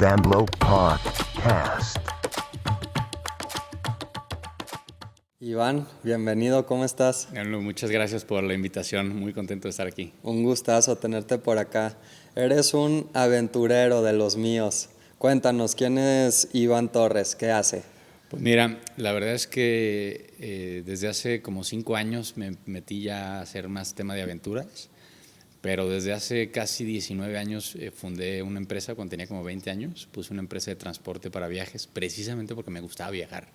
Vandlo Podcast. Iván, bienvenido, ¿cómo estás? Muchas gracias por la invitación, muy contento de estar aquí. Un gustazo tenerte por acá. Eres un aventurero de los míos. Cuéntanos, ¿quién es Iván Torres? ¿Qué hace? Pues mira, la verdad es que desde hace como 5 años me metí ya a hacer más tema de aventuras, pero desde hace casi 19 años fundé una empresa cuando tenía como 20 años, puse una empresa de transporte para viajes, precisamente porque me gustaba viajar.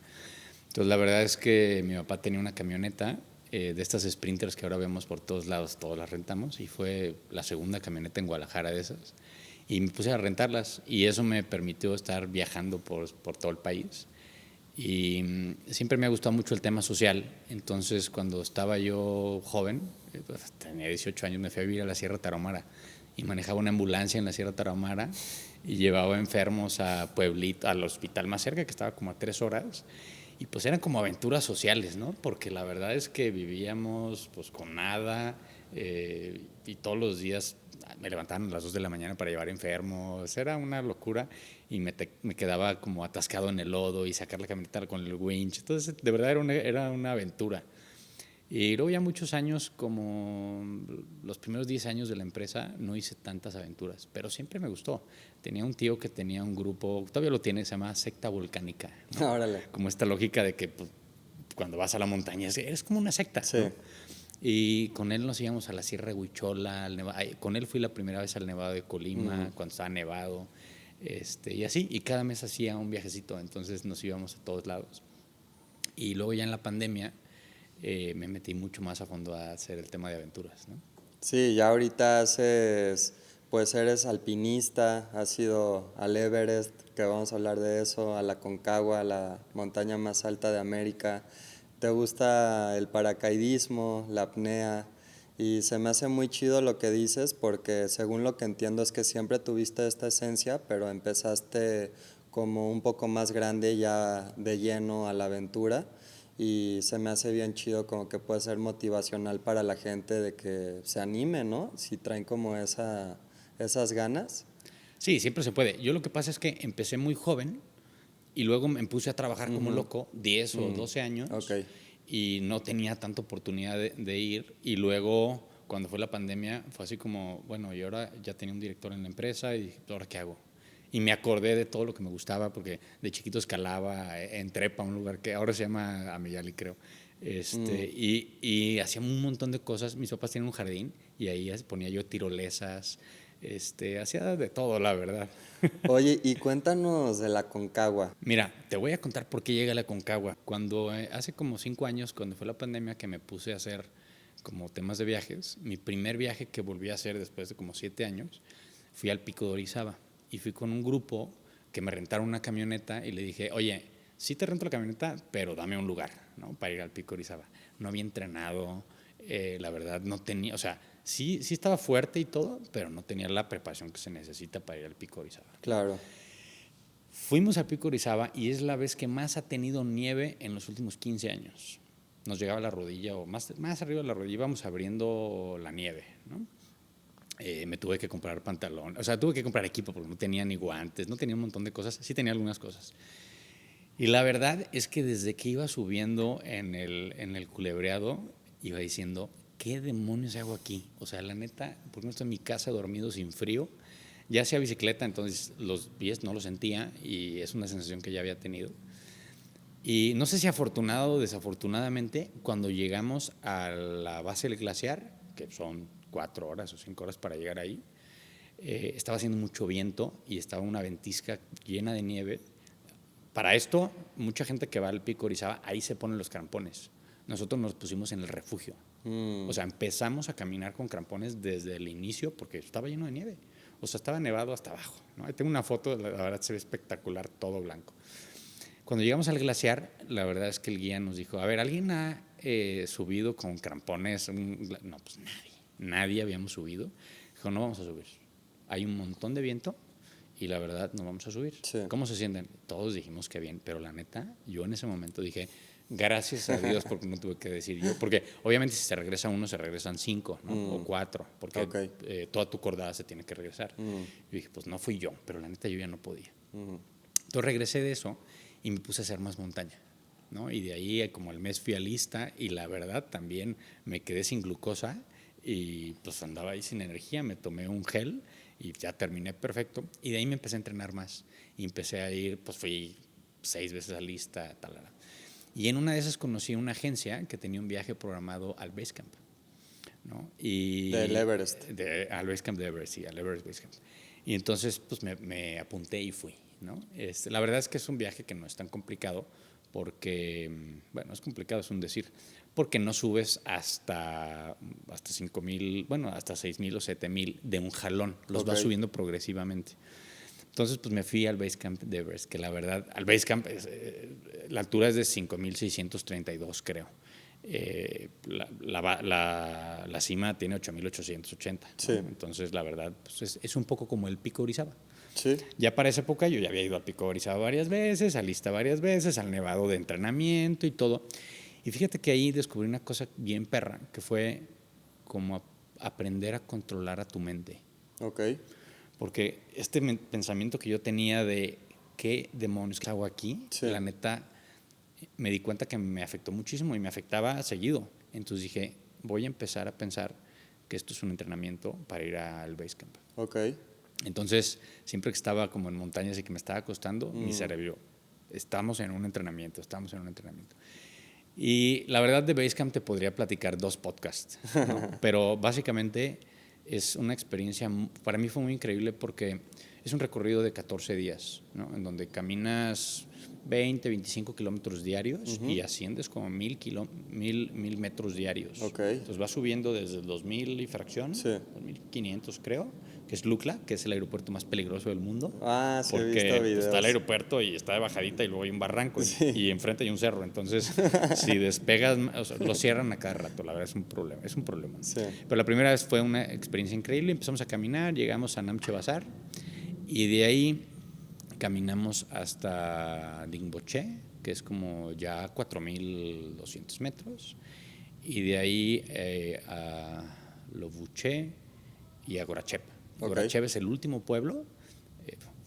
Entonces la verdad es que mi papá tenía una camioneta de estas Sprinters que ahora vemos por todos lados, todas las rentamos, y fue la segunda camioneta en Guadalajara de esas, y me puse a rentarlas, y eso me permitió estar viajando por todo el país. Y siempre me ha gustado mucho el tema social. Entonces, cuando estaba yo joven, pues, tenía 18 años, me fui a vivir a la Sierra Tarahumara y manejaba una ambulancia en la Sierra Tarahumara y llevaba enfermos a Pueblito, al hospital más cerca, que estaba como a 3 horas. Y pues eran como aventuras sociales, ¿no? Porque la verdad es que vivíamos pues con nada y todos los días me levantaban a las 2 de la mañana para llevar enfermos. Era una locura y me quedaba como atascado en el lodo y sacar la camioneta con el winch. Entonces, de verdad era una aventura. Y luego ya muchos años, como los primeros 10 años de la empresa, no hice tantas aventuras, pero siempre me gustó. Tenía un tío que tenía un grupo, todavía lo tiene, se llama Secta Volcánica, ¿no? Órale. Como esta lógica de que pues, cuando vas a la montaña es como una secta, Sí. ¿no? Y con él nos íbamos a la Sierra de Huichola, con él fui la primera vez al Nevado de Colima, cuando estaba nevado, y así, y cada mes hacía un viajecito, entonces nos íbamos a todos lados. Y luego ya en la pandemia me metí mucho más a fondo a hacer el tema de aventuras, ¿no? Sí, ya ahorita pues eres alpinista, has ido al Everest, que vamos a hablar de eso, a la Aconcagua, la montaña más alta de América. Te gusta el paracaidismo, la apnea, y se me hace muy chido lo que dices porque según lo que entiendo es que siempre tuviste esta esencia, pero empezaste como un poco más grande ya de lleno a la aventura, y se me hace bien chido, como que puede ser motivacional para la gente de que se anime, ¿no? Si traen como esas ganas. Sí, siempre se puede. Yo lo que pasa es que empecé muy joven y luego me puse a trabajar como loco, 10 o 12 años, Ok. y no tenía tanta oportunidad de ir. Y luego, cuando fue la pandemia, fue así como, bueno, y ahora ya tenía un director en la empresa y dije, ¿ahora qué hago? Y me acordé de todo lo que me gustaba, porque de chiquito escalaba en Trepa, un lugar que ahora se llama Ameyali, creo. Y hacía un montón de cosas. Mis papás tenían un jardín y ahí ponía yo tirolesas, hacía de todo, la verdad. Oye, y cuéntanos de la Aconcagua. Mira, te voy a contar por qué llega la Concagua. Cuando hace como 5 años, cuando fue la pandemia, que me puse a hacer como temas de viajes, mi primer viaje que volví a hacer después de como 7 años, fui al Pico de Orizaba y fui con un grupo que me rentaron una camioneta y le dije, oye, sí te rento la camioneta, pero dame un lugar, ¿no? Para ir al Pico de Orizaba. No había entrenado, la verdad no tenía, o sea, sí estaba fuerte y todo, pero no tenía la preparación que se necesita para ir al Pico de Orizaba. Claro. Fuimos al Pico de Orizaba y es la vez que más ha tenido nieve en los últimos 15 años. Nos llegaba a la rodilla o más arriba de la rodilla, íbamos abriendo la nieve, ¿no? Me tuve que comprar pantalón, o sea, tuve que comprar equipo porque no tenía ni guantes, no tenía un montón de cosas, sí tenía algunas cosas. Y la verdad es que desde que iba subiendo en el culebreado, iba diciendo, ¿qué demonios hago aquí? O sea, la neta, ¿por qué no estoy en mi casa dormido sin frío? Ya hacía bicicleta, entonces los pies no los sentía y es una sensación que ya había tenido. Y no sé si afortunado o desafortunadamente, cuando llegamos a la base del glaciar, que son 4 horas o 5 horas para llegar ahí, estaba haciendo mucho viento y estaba una ventisca llena de nieve. Para esto, mucha gente que va al Pico Orizaba, ahí se ponen los crampones. Nosotros nos pusimos en el refugio. O sea, empezamos a caminar con crampones desde el inicio porque estaba lleno de nieve. O sea, estaba nevado hasta abajo, ¿no? Ahí tengo una foto, la verdad se ve espectacular, todo blanco. Cuando llegamos al glaciar, la verdad es que el guía nos dijo, a ver, ¿alguien ha subido con crampones? No, pues nadie habíamos subido. Dijo, no vamos a subir. Hay un montón de viento y la verdad no vamos a subir. Sí. ¿Cómo se sienten? Todos dijimos que bien, pero la neta, yo en ese momento dije, Gracias a Dios, porque no tuve que decir yo. Porque obviamente si se regresa uno, se regresan 5, ¿no? O 4, porque Ok. Toda tu cordada se tiene que regresar. Yo dije, pues no fui yo, pero la neta yo ya no podía. Entonces regresé de eso y me puse a hacer más montaña, ¿no? Y de ahí, como al mes, fui a lista y la verdad también me quedé sin glucosa y pues andaba ahí sin energía. Me tomé un gel y ya terminé perfecto. Y de ahí me empecé a entrenar más. Y empecé a ir, pues fui 6 veces a lista, tal. Y en una de esas conocí una agencia que tenía un viaje programado al Basecamp, ¿no? Del Everest. Al Basecamp de Everest, sí, al Everest Basecamp. Y entonces pues me apunté y fui, ¿no? La verdad es que es un viaje que no es tan complicado porque, bueno, es complicado, es un decir, porque no subes hasta 5,000, bueno, hasta 6,000 o 7,000 de un jalón, los vas subiendo progresivamente. Entonces, pues me fui al Basecamp de Everest, que la verdad, al Basecamp, la altura es de 5,632, creo. La cima tiene 8,880. Sí. ¿no? Entonces, la verdad, pues es un poco como el Pico Orizaba. Sí. Ya para esa época yo ya había ido al Pico Orizaba varias veces, a Lista varias veces, al Nevado de entrenamiento y todo. Y fíjate que ahí descubrí una cosa bien perra, que fue como aprender a controlar a tu mente. Ok. Porque pensamiento que yo tenía de qué demonios hago aquí, Sí. la neta, me di cuenta que me afectó muchísimo y me afectaba seguido. Entonces dije, voy a empezar a pensar que esto es un entrenamiento para ir al Basecamp. Ok. Entonces, siempre que estaba como en montañas y que me estaba acostando, mi cerebro, estamos en un entrenamiento. Y la verdad de Basecamp te podría platicar 2 podcasts, ¿no? Pero básicamente es una experiencia, para mí fue muy increíble porque es un recorrido de 14 días, ¿no? En donde caminas 20, 25 kilómetros diarios y asciendes como 1,000 metros diarios. Okay. Entonces vas subiendo desde 2,000 y fracción, sí. 2,500 creo, que es Lukla, que es el aeropuerto más peligroso del mundo. Ah, sí, porque he visto videos. Pues, está el aeropuerto y está de bajadita y luego hay un barranco y enfrente hay un cerro. Entonces, si despegas, o sea, lo cierran a cada rato. La verdad es un problema. Sí. Pero la primera vez fue una experiencia increíble. Empezamos a caminar, llegamos a Namche Bazar y de ahí caminamos hasta Dingboche, que es como ya 4,200 metros. Y de ahí a Lovuché y a Gorachep. Gorachep es el último pueblo,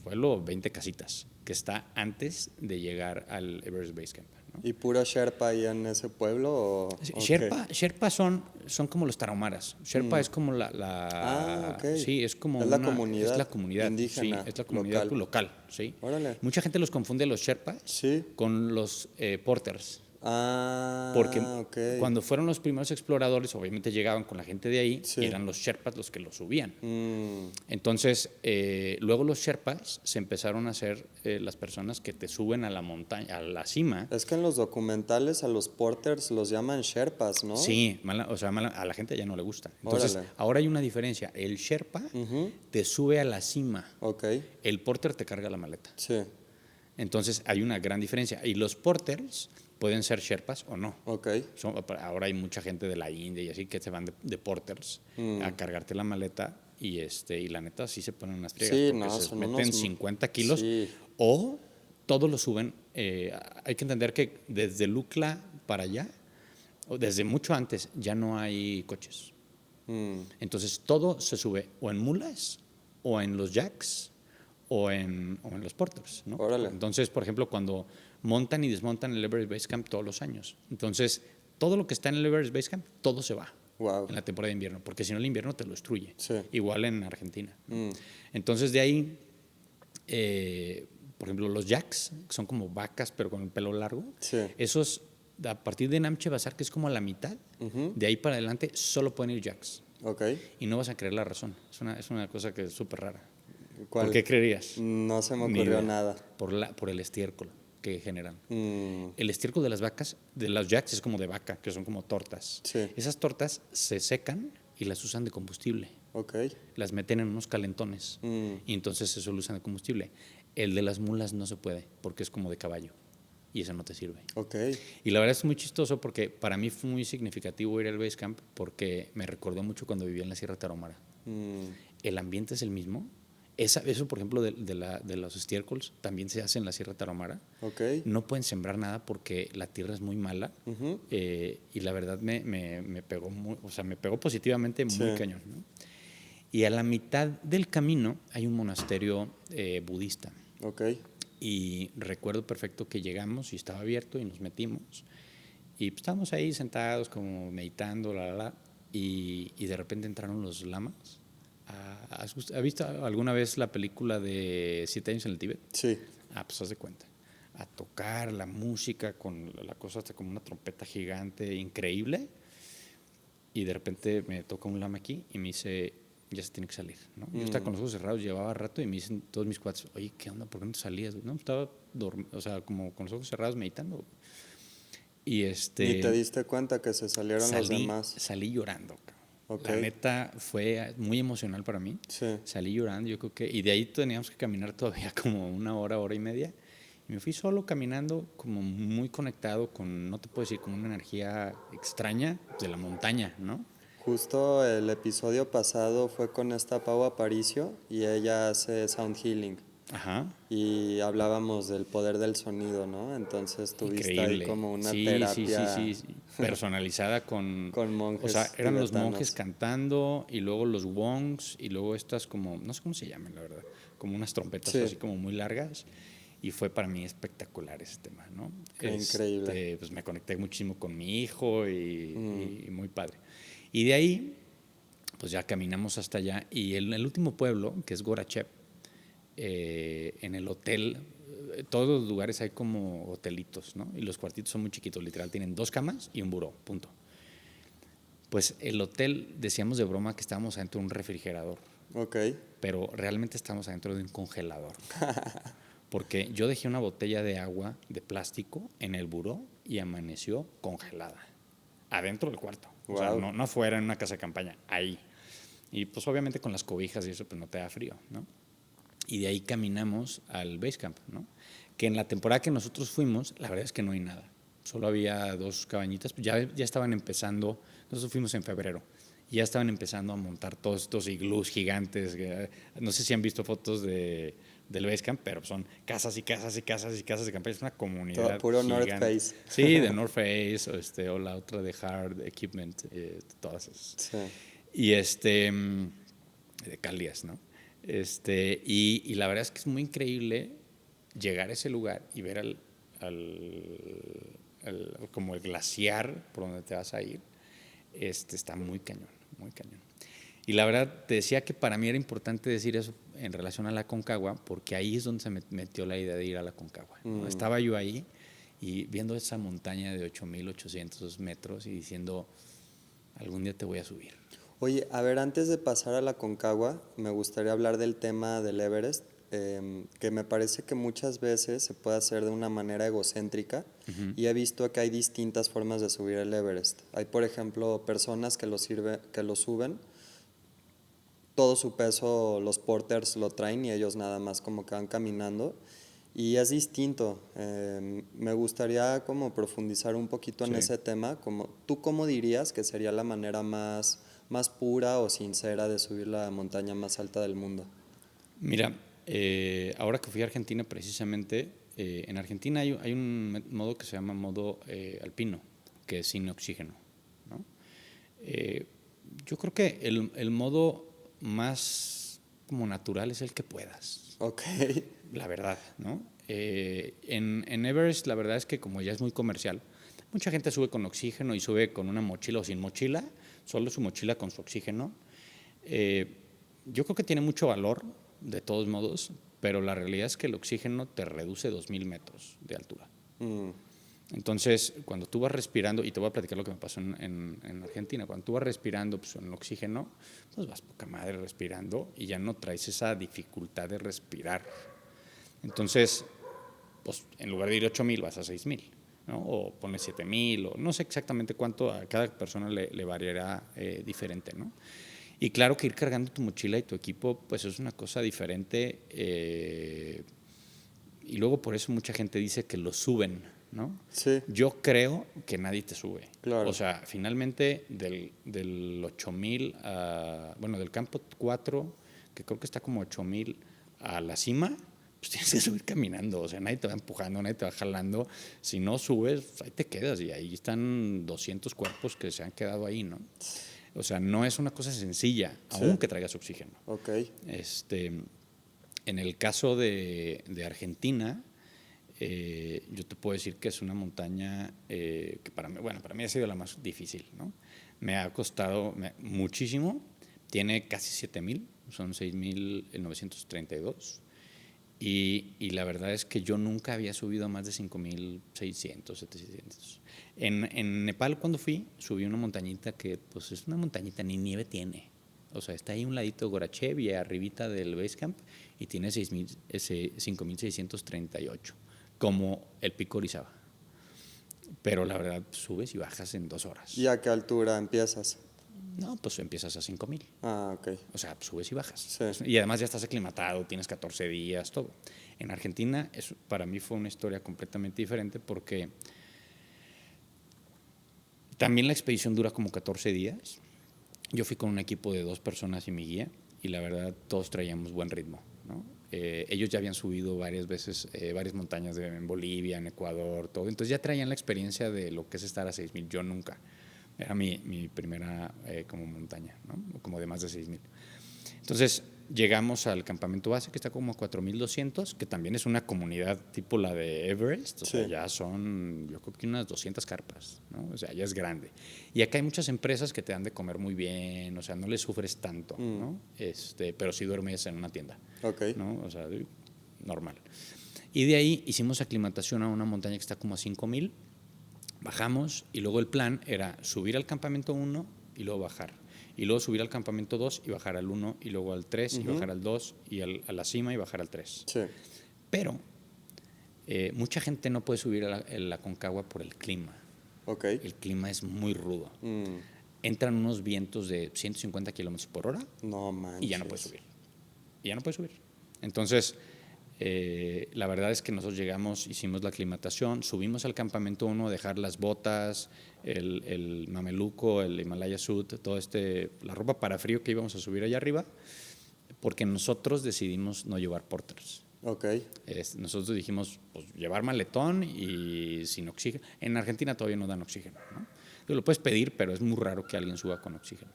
pueblo 20 casitas, que está antes de llegar al Everest Base Camp. ¿no? ¿Y pura Sherpa ahí en ese pueblo? ¿O Sherpa son como los tarahumaras. Sherpa es como okay. Sí, es como es la comunidad. Es la comunidad Indígena. Sí, es la comunidad local. Sí. Órale. Mucha gente los confunde los Sherpas con los porters. Porque cuando fueron los primeros exploradores, obviamente llegaban con la gente de ahí y eran los Sherpas los que los subían. Entonces, luego los Sherpas se empezaron a hacer las personas que te suben a la montaña, a la cima. Es que en los documentales a los porters los llaman Sherpas, ¿no? Sí, a la gente ya no le gusta. Entonces, ahora hay una diferencia. El Sherpa te sube a la cima. El porter te carga la maleta. Sí. Entonces, hay una gran diferencia. Y los porters pueden ser Sherpas o no. Ahora hay mucha gente de la India y así que se van de porters a cargarte la maleta y la neta sí se ponen unas friegas porque se meten 50 kilos o todos lo suben. Hay que entender que desde Lukla para allá, o desde mucho antes, ya no hay coches. Entonces todo se sube o en mulas o en los jacks o en los porters, ¿no? Entonces, por ejemplo, cuando montan y desmontan el Everest Base Camp todos los años. Entonces, todo lo que está en el Everest Base Camp, todo se va en la temporada de invierno, porque si no el invierno te lo destruye. Igual en Argentina. Entonces, de ahí, por ejemplo, los yaks, que son como vacas, pero con el pelo largo, esos, a partir de Namche Bazar, que es como a la mitad, de ahí para adelante, solo pueden ir yaks. Y no vas a creer la razón. Es una cosa que es súper rara. ¿Por qué creerías? No se me ocurrió nada. Por el estiércol que generan. El estiércol de las vacas, de los yaks, es como de vaca, que son como tortas. Esas tortas se secan y las usan de combustible. Las meten en unos calentones y entonces eso lo usan de combustible. El de las mulas no se puede porque es como de caballo y eso no te sirve. Y la verdad es muy chistoso porque para mí fue muy significativo ir al Base Camp porque me recordó mucho cuando vivía en la Sierra Tarahumara. El ambiente es el mismo Eso, por ejemplo, de los estiércoles, también se hace en la Sierra Tarahumara. Ok. No pueden sembrar nada porque la tierra es muy mala. Ujú. Y la verdad me pegó o sea, me pegó positivamente muy Sí. cañón, ¿no? Y a la mitad del camino hay un monasterio budista. Ok. Y recuerdo perfecto que llegamos y estaba abierto y nos metimos. Y pues, estábamos ahí sentados como meditando, y de repente entraron los lamas. ¿Has visto alguna vez la película de 7 años en el Tíbet? Sí. Pues haz de cuenta. A tocar la música con la cosa hasta como una trompeta gigante, increíble. Y de repente me toca un lama aquí y me dice, ya se tiene que salir, ¿no? Yo estaba con los ojos cerrados, llevaba rato, y me dicen todos mis cuates, oye, ¿qué onda? ¿Por qué no te salías? No, estaba o sea, como con los ojos cerrados meditando. Y Ni te diste cuenta que se salieron los demás. salí llorando. Ok. La neta fue muy emocional para mí. Sí. Salí llorando, yo creo que, y de ahí teníamos que caminar todavía como una hora y media. Y me fui solo caminando, como muy conectado con, no te puedo decir, con una energía extraña de la montaña, ¿no? Justo el episodio pasado fue con esta Pau Aparicio y ella hace sound healing. Ajá. Y hablábamos del poder del sonido, ¿no? Entonces tuviste Increíble. ahí como una Sí, terapia sí. Personalizada con... con O sea, monjes eran los monjes tibetanos. cantando y luego los wongs y luego estas como, no sé cómo se llaman, la verdad, como unas trompetas Sí. así como muy largas. Y fue para mí espectacular ese tema, ¿no? Qué increíble. Pues me conecté muchísimo con mi hijo y muy padre. Y de ahí, pues ya caminamos hasta allá. Y el último pueblo, que es Gorachep, en el hotel, todos los lugares hay como hotelitos, ¿no? Y los cuartitos son muy chiquitos, literal, tienen 2 camas y un buró, punto. Pues el hotel, decíamos de broma que estábamos adentro de un refrigerador, Ok. pero realmente estábamos adentro de un congelador. Porque yo dejé una botella de agua de plástico en el buró y amaneció congelada, adentro del cuarto. O sea, Wow. no afuera en una casa de campaña, ahí. Y pues obviamente con las cobijas y eso, pues no te da frío, ¿no? Y de ahí caminamos al base camp, ¿no? Que en la temporada que nosotros fuimos, la verdad es que no hay nada. Solo había 2 cabañitas. Ya estaban empezando, nosotros fuimos en febrero, y ya estaban empezando a montar todos estos iglús gigantes. No sé si han visto fotos del base camp, pero son casas y casas y casas y casas de campaña. Es una Todo comunidad puro North gigante. Face. Sí, de North Face, o la otra de Hard Equipment, todas esas. Sí. Y de Calias, ¿no? Y la verdad es que es muy increíble llegar a ese lugar y ver como el glaciar por donde te vas a ir. Está muy cañón, muy cañón. Y la verdad, te decía que para mí era importante decir eso en relación a la Aconcagua, porque ahí es donde se me metió la idea de ir a la Aconcagua, ¿no? Estaba yo ahí y viendo esa montaña de 8,800 metros y diciendo, algún día te voy a subir. Oye, a ver, antes de pasar a la Concagua, me gustaría hablar del tema del Everest, que me parece que muchas veces se puede hacer de una manera egocéntrica. Y he visto que hay distintas formas de subir el Everest. Hay, por ejemplo, personas que lo suben, todo su peso los porters lo traen y ellos nada más como que van caminando. Y es distinto. Me gustaría como profundizar un poquito en Sí. ese tema. ¿Tú cómo dirías que sería la manera más pura o sincera de subir la montaña más alta del mundo? Mira, ahora que fui a Argentina precisamente, en Argentina hay un modo que se llama modo alpino, que es sin oxígeno, ¿no? Yo creo que el modo más como natural es el que puedas, Ok. la verdad, ¿no? En Everest la verdad es que como ya es muy comercial, mucha gente sube con oxígeno y sube con una mochila o sin mochila, solo su mochila con su oxígeno. Yo creo que tiene mucho valor, de todos modos, pero la realidad es que el oxígeno te reduce 2,000 metros de altura. Entonces, cuando tú vas respirando, y te voy a platicar lo que me pasó en Argentina, cuando tú vas respirando pues, en el oxígeno, pues vas poca madre respirando y ya no traes esa dificultad de respirar. Entonces, pues en lugar de ir 8,000 vas a 6,000, ¿no? O pones 7,000, o no sé exactamente cuánto, a cada persona le variará diferente, ¿no? Y claro que ir cargando tu mochila y tu equipo, pues es una cosa diferente. Y luego por eso mucha gente dice que lo suben, ¿no? Sí. Yo creo que nadie te sube. Claro. O sea, finalmente del 8,000 bueno, del campo 4 que creo que está como 8,000 a la cima, pues tienes que subir caminando, o sea, nadie te va empujando, nadie te va jalando. Si no subes, pues ahí te quedas y ahí están 200 cuerpos que se han quedado ahí, ¿no? O sea, no es una cosa sencilla, Sí. aunque traigas oxígeno. Ok. En el caso de Argentina, yo te puedo decir que es una montaña que para mí ha sido la más difícil, ¿no? Me ha costado muchísimo, tiene casi 7,000, son 6,932. Y la verdad es que yo nunca había subido a más de 5,600, 700. En Nepal, cuando fui, subí una montañita que, pues, es una montañita, ni nieve tiene. O sea, está ahí un ladito de Gorachev y arribita del base camp y tiene 5,638, como el Pico Orizaba. Pero la verdad, subes y bajas en 2 horas. ¿Y a qué altura empiezas? No, pues empiezas a 5,000. Ah, ok. O sea, subes y bajas. Sí. Y además ya estás aclimatado, tienes 14 días, todo. En Argentina, para mí fue una historia completamente diferente porque también la expedición dura como 14 días. Yo fui con un equipo de 2 personas y mi guía, y la verdad todos traíamos buen ritmo, ¿no? Ellos ya habían subido varias veces, varias montañas en Bolivia, en Ecuador, todo. Entonces ya traían la experiencia de lo que es estar a 6,000. Yo nunca. Era mi primera como montaña, ¿no? Como de más de 6,000. Entonces llegamos al campamento base, que está como a 4,200, que también es una comunidad tipo la de Everest. O sea, ya son, yo creo que unas 200 carpas, ¿no? O sea, ya es grande. Y acá hay muchas empresas que te dan de comer muy bien, o sea, no les sufres tanto, ¿no? Pero sí duermes en una tienda, ¿no? O sea, normal. Y de ahí hicimos aclimatación a una montaña que está como a 5,000. Bajamos y luego el plan era subir al campamento 1 y luego bajar. Y luego subir al campamento 2 y bajar al 1 y luego al 3 y bajar al 2 y a la cima y bajar al 3. Sí. Pero mucha gente no puede subir a la Aconcagua por el clima. Ok. El clima es muy rudo. Entran unos vientos de 150 kilómetros por hora. No manches. Y ya no puedes subir. Entonces, la verdad es que nosotros llegamos, hicimos la aclimatación, subimos al campamento 1 a dejar las botas, el mameluco, el Himalaya Suit, la ropa para frío que íbamos a subir allá arriba, porque nosotros decidimos no llevar porters. Ok. Nosotros dijimos, pues, llevar maletón y sin oxígeno. En Argentina todavía no dan oxígeno, ¿no? Lo puedes pedir, pero es muy raro que alguien suba con oxígeno.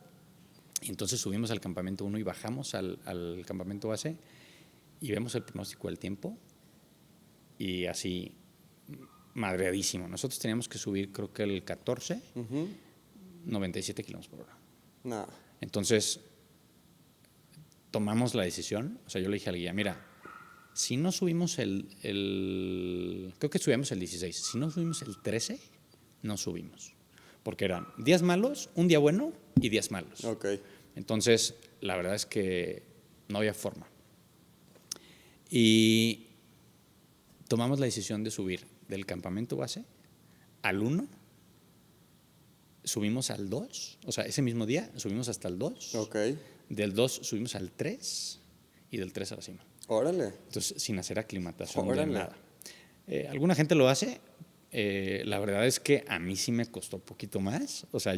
Y entonces subimos al campamento 1 y bajamos al campamento base y vemos el pronóstico del tiempo y así madreadísimo. Nosotros teníamos que subir, creo que el 14, 97 kilómetros por hora. No. Entonces tomamos la decisión, o sea, yo le dije al guía, mira, si no subimos creo que subimos el 16, si no subimos el 13, no subimos. Porque eran días malos, un día bueno y días malos. Ok. Entonces, la verdad es que no había forma. Y tomamos la decisión de subir del campamento base al 1, subimos al 2, o sea, ese mismo día subimos hasta el 2. Ok. Del 2 subimos al 3 y del 3 a la cima. Órale. Entonces, sin hacer aclimatación Órale. de nada. Alguna gente lo hace. La verdad es que a mí sí me costó un poquito más. O sea,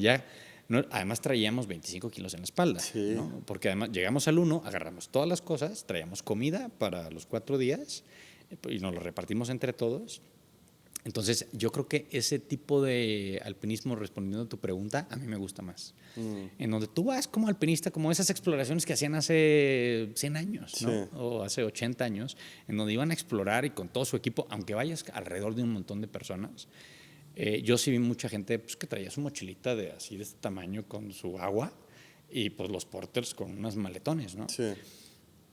además traíamos 25 kilos en la espalda. Sí. ¿no? Porque además llegamos al 1, agarramos todas las cosas, traíamos comida para los 4 días y nos lo repartimos entre todos. Entonces, yo creo que ese tipo de alpinismo, respondiendo a tu pregunta, a mí me gusta más. En donde tú vas como alpinista, como esas exploraciones que hacían hace 100 años, ¿no? Sí. O hace 80 años, en donde iban a explorar y con todo su equipo, aunque vayas alrededor de un montón de personas. Yo sí vi mucha gente pues, que traía su mochilita de este tamaño con su agua y pues los porters con unos maletones, ¿no? Sí.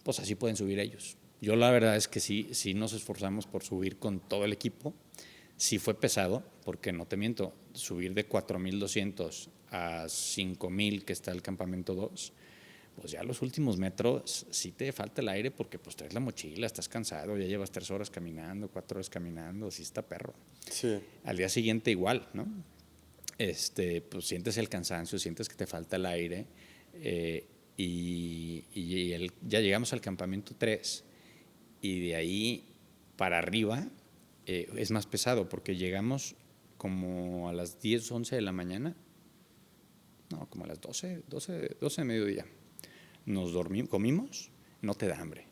Pues así pueden subir ellos. Yo la verdad es que sí nos esforzamos por subir con todo el equipo. Sí fue pesado, porque no te miento, subir de 4,200 a 5,000 que está el campamento 2, pues ya los últimos metros sí te falta el aire porque pues traes la mochila, estás cansado, ya llevas 3 horas caminando, 4 horas caminando, sí está perro. Sí. Al día siguiente igual, ¿no? Pues sientes el cansancio, sientes que te falta el aire ya llegamos al campamento 3 y de ahí para arriba es más pesado porque llegamos como a las 10, 11 de la mañana, no, como a las 12 de mediodía. comimos, no te da hambre.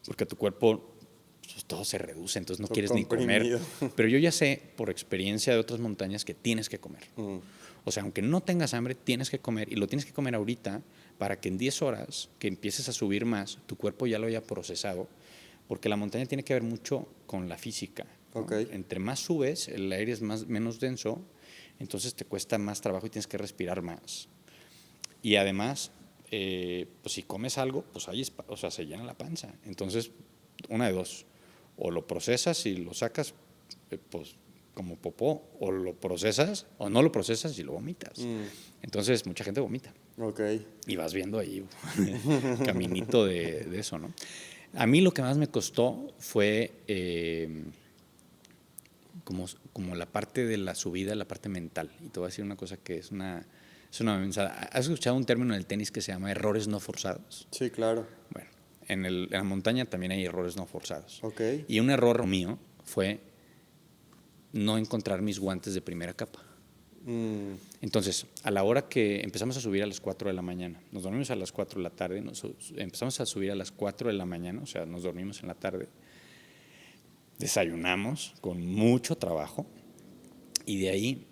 Porque tu cuerpo, pues, todo se reduce, entonces no Todo quieres ni comprimido. comer. Pero yo ya sé, por experiencia de otras montañas, que tienes que comer. Mm. O sea, aunque no tengas hambre, tienes que comer. Y lo tienes que comer ahorita para que en 10 horas que empieces a subir más, tu cuerpo ya lo haya procesado. Porque la montaña tiene que ver mucho con la física, ¿no? Ok. Entre más subes, el aire es menos denso, entonces te cuesta más trabajo y tienes que respirar más. Y además, pues si comes algo, pues ahí o sea, se llena la panza. Entonces, una de dos, o lo procesas y lo sacas pues como popó, o lo procesas o no lo procesas y lo vomitas. Entonces, mucha gente vomita. Ok. Y vas viendo ahí caminito de eso, ¿no? A mí lo que más me costó fue como la parte de la subida, la parte mental. Y te voy a decir una cosa que es una mensada. ¿Has escuchado un término en el tenis que se llama errores no forzados? Sí, claro. Bueno, en la montaña también hay errores no forzados. Ok. Y un error mío fue no encontrar mis guantes de primera capa. Entonces, a la hora que empezamos a subir a las 4 de la mañana, nos dormimos a las 4 de la tarde, empezamos a subir a las 4 de la mañana, o sea, nos dormimos en la tarde, desayunamos con mucho trabajo y de ahí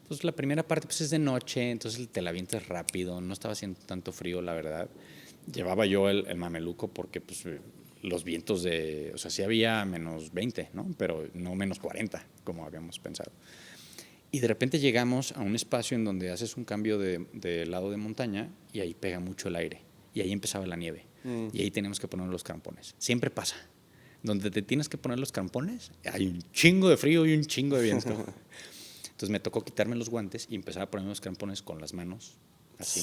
pues la primera parte pues es de noche, entonces te la avientas rápido, no estaba haciendo tanto frío, la verdad. Llevaba yo el mameluco porque pues los vientos o sea, sí había menos 20, ¿no? Pero no menos 40, como habíamos pensado. Y de repente llegamos a un espacio en donde haces un cambio de lado de montaña y ahí pega mucho el aire. Y ahí empezaba la nieve. Y ahí tenemos que poner los crampones. Siempre pasa. Donde te tienes que poner los crampones, hay un chingo de frío y un chingo de viento. Entonces me tocó quitarme los guantes y empezar a poner los crampones con las manos, así.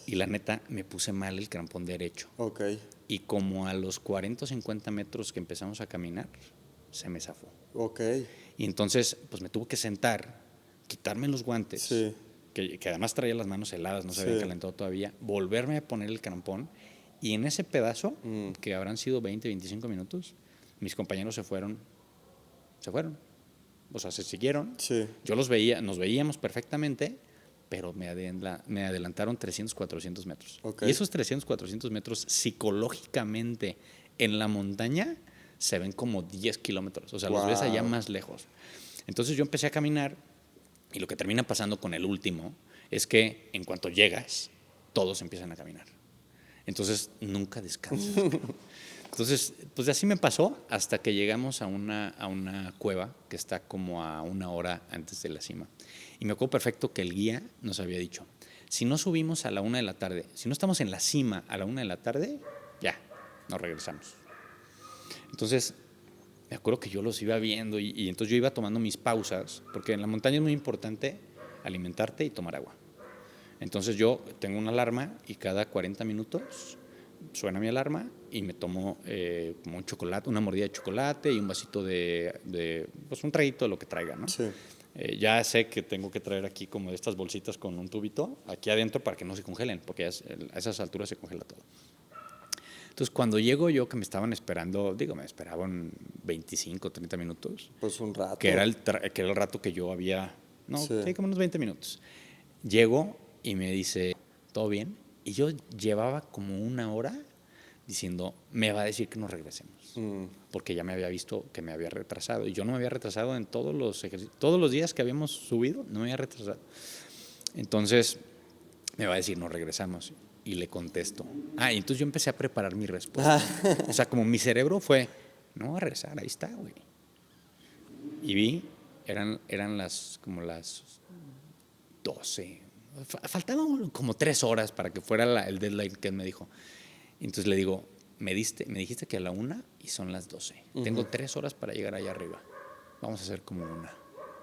Y la neta, me puse mal el crampón derecho. Ok. Y como a los 40 o 50 metros que empezamos a caminar, se me zafó. Ok. Y entonces, pues me tuve que sentar, quitarme los guantes, Sí. que además traía las manos heladas, no se habían Sí. calentado todavía, volverme a poner el crampón. Y en ese pedazo, que habrán sido 20, 25 minutos, mis compañeros se fueron. O sea, se siguieron. Sí. Yo los veía, nos veíamos perfectamente, pero me adelantaron 300, 400 metros. Ok. Y esos 300, 400 metros psicológicamente en la montaña se ven como 10 kilómetros. O sea, los ves allá más lejos. Entonces yo empecé a caminar y lo que termina pasando con el último es que en cuanto llegas, todos empiezan a caminar. Entonces nunca descansas. Entonces, pues así me pasó hasta que llegamos a una cueva que está como a 1 hora antes de la cima. Y me acuerdo perfecto que el guía nos había dicho, si no subimos a la 1 de la tarde, si no estamos en la cima a la 1 de la tarde, ya, nos regresamos. Entonces, me acuerdo que yo los iba viendo y entonces yo iba tomando mis pausas, porque en la montaña es muy importante alimentarte y tomar agua. Entonces yo tengo una alarma y cada 40 minutos suena mi alarma y me tomo como un chocolate, una mordida de chocolate y un vasito pues un traguito de lo que traiga, ¿no? Sí. Ya sé que tengo que traer aquí como de estas bolsitas con un tubito aquí adentro para que no se congelen, porque a esas alturas se congela todo. Entonces, cuando llego yo, que me estaban esperando, me esperaban 25, 30 minutos. Pues un rato. Que era el rato que yo había, Sí. como unos 20 minutos. Llego y me dice, ¿todo bien? Y yo llevaba como 1 hora diciendo, me va a decir que nos regresemos. Porque ya me había visto que me había retrasado. Y yo no me había retrasado en todos los días que habíamos subido, no me había retrasado. Entonces, me va a decir, nos regresamos. Y le contesto. Y entonces yo empecé a preparar mi respuesta. O sea, como mi cerebro fue, no va a regresar, ahí está, güey. Y vi, eran como las 12. Faltaban como 3 horas para que fuera el deadline que él me dijo. Entonces le digo, me dijiste que a la 1 y son las 12. Tengo 3 horas para llegar allá arriba. Vamos a hacer como 1.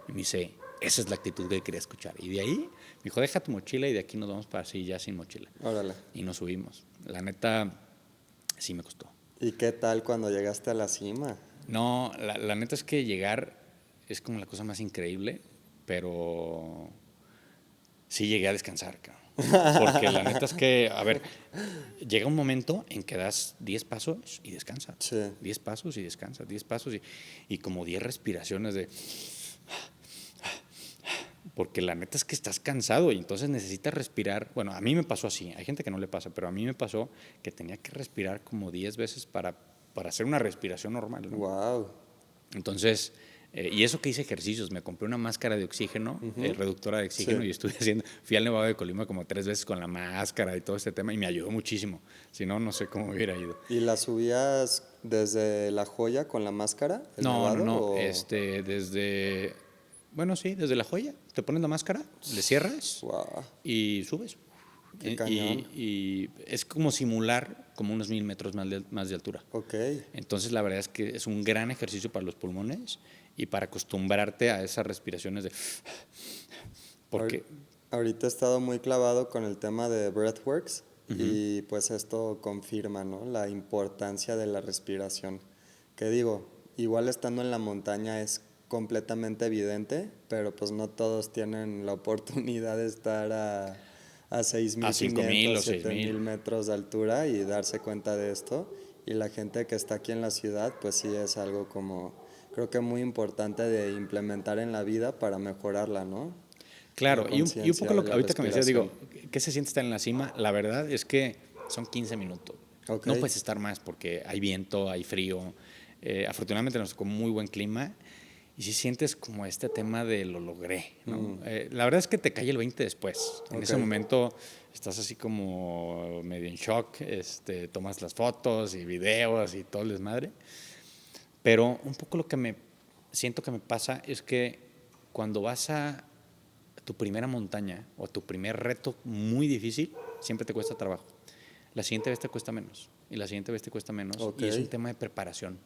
Y me dice, esa es la actitud que quería escuchar. Y de ahí me dijo, deja tu mochila y de aquí nos vamos para así ya sin mochila. Órale. Y nos subimos. La neta, sí me costó. ¿Y qué tal cuando llegaste a la cima? No, la neta es que llegar es como la cosa más increíble, pero sí llegué a descansar, cabrón. Porque la neta es que, a ver, llega un momento en que das 10 pasos y descansas. Sí. 10 pasos y descansas, 10 pasos y como 10 respiraciones de porque la neta es que estás cansado y entonces necesitas respirar. Bueno, a mí me pasó así, hay gente que no le pasa, pero a mí me pasó que tenía que respirar como 10 veces para hacer una respiración normal, ¿no? Wow. Entonces, y eso que hice ejercicios, me compré una máscara de oxígeno, reductora de oxígeno, Sí. y fui al Nevado de Colima como 3 veces con la máscara y todo este tema, y me ayudó muchísimo. Si no, no sé cómo hubiera ido. ¿Y la subías desde La Joya con la máscara, el No, no, Nevado? no, O... bueno, sí, desde La Joya, te pones la máscara, le cierras Wow, y subes. qué Y, cañón. y es como simular como unos 1000 metros más de altura. Ok. Entonces la verdad es que es un gran ejercicio para los pulmones y para acostumbrarte a esas respiraciones de... Porque, Ahorita he estado muy clavado con el tema de Breathworks y pues esto confirma, ¿no? La importancia de la respiración. Que digo, igual estando en la montaña es completamente evidente, pero pues no todos tienen la oportunidad de estar a a 5000 6.500, o 6000. 7.000 metros de altura y darse cuenta de esto. Y la gente que está aquí en la ciudad, pues sí es algo como, creo que muy importante de implementar en la vida para mejorarla, ¿no? La Claro, y un poco conciencia de la ahorita que me decías, digo, respiración. ¿qué se siente estar en la cima? La verdad es que son 15 minutos. Ok. No puedes estar más porque hay viento, hay frío. Afortunadamente nos tocó muy buen clima y sí sientes como este tema de lo logré, ¿no? La verdad es que te cae el 20 después. En ese Ok. momento estás así como medio en shock, tomas las fotos y videos y todo el desmadre. Pero un poco lo que siento que me pasa es que cuando vas a tu primera montaña o tu primer reto muy difícil, siempre te cuesta trabajo. La siguiente vez te cuesta menos y la siguiente vez te cuesta menos Ok. y es un tema de preparación.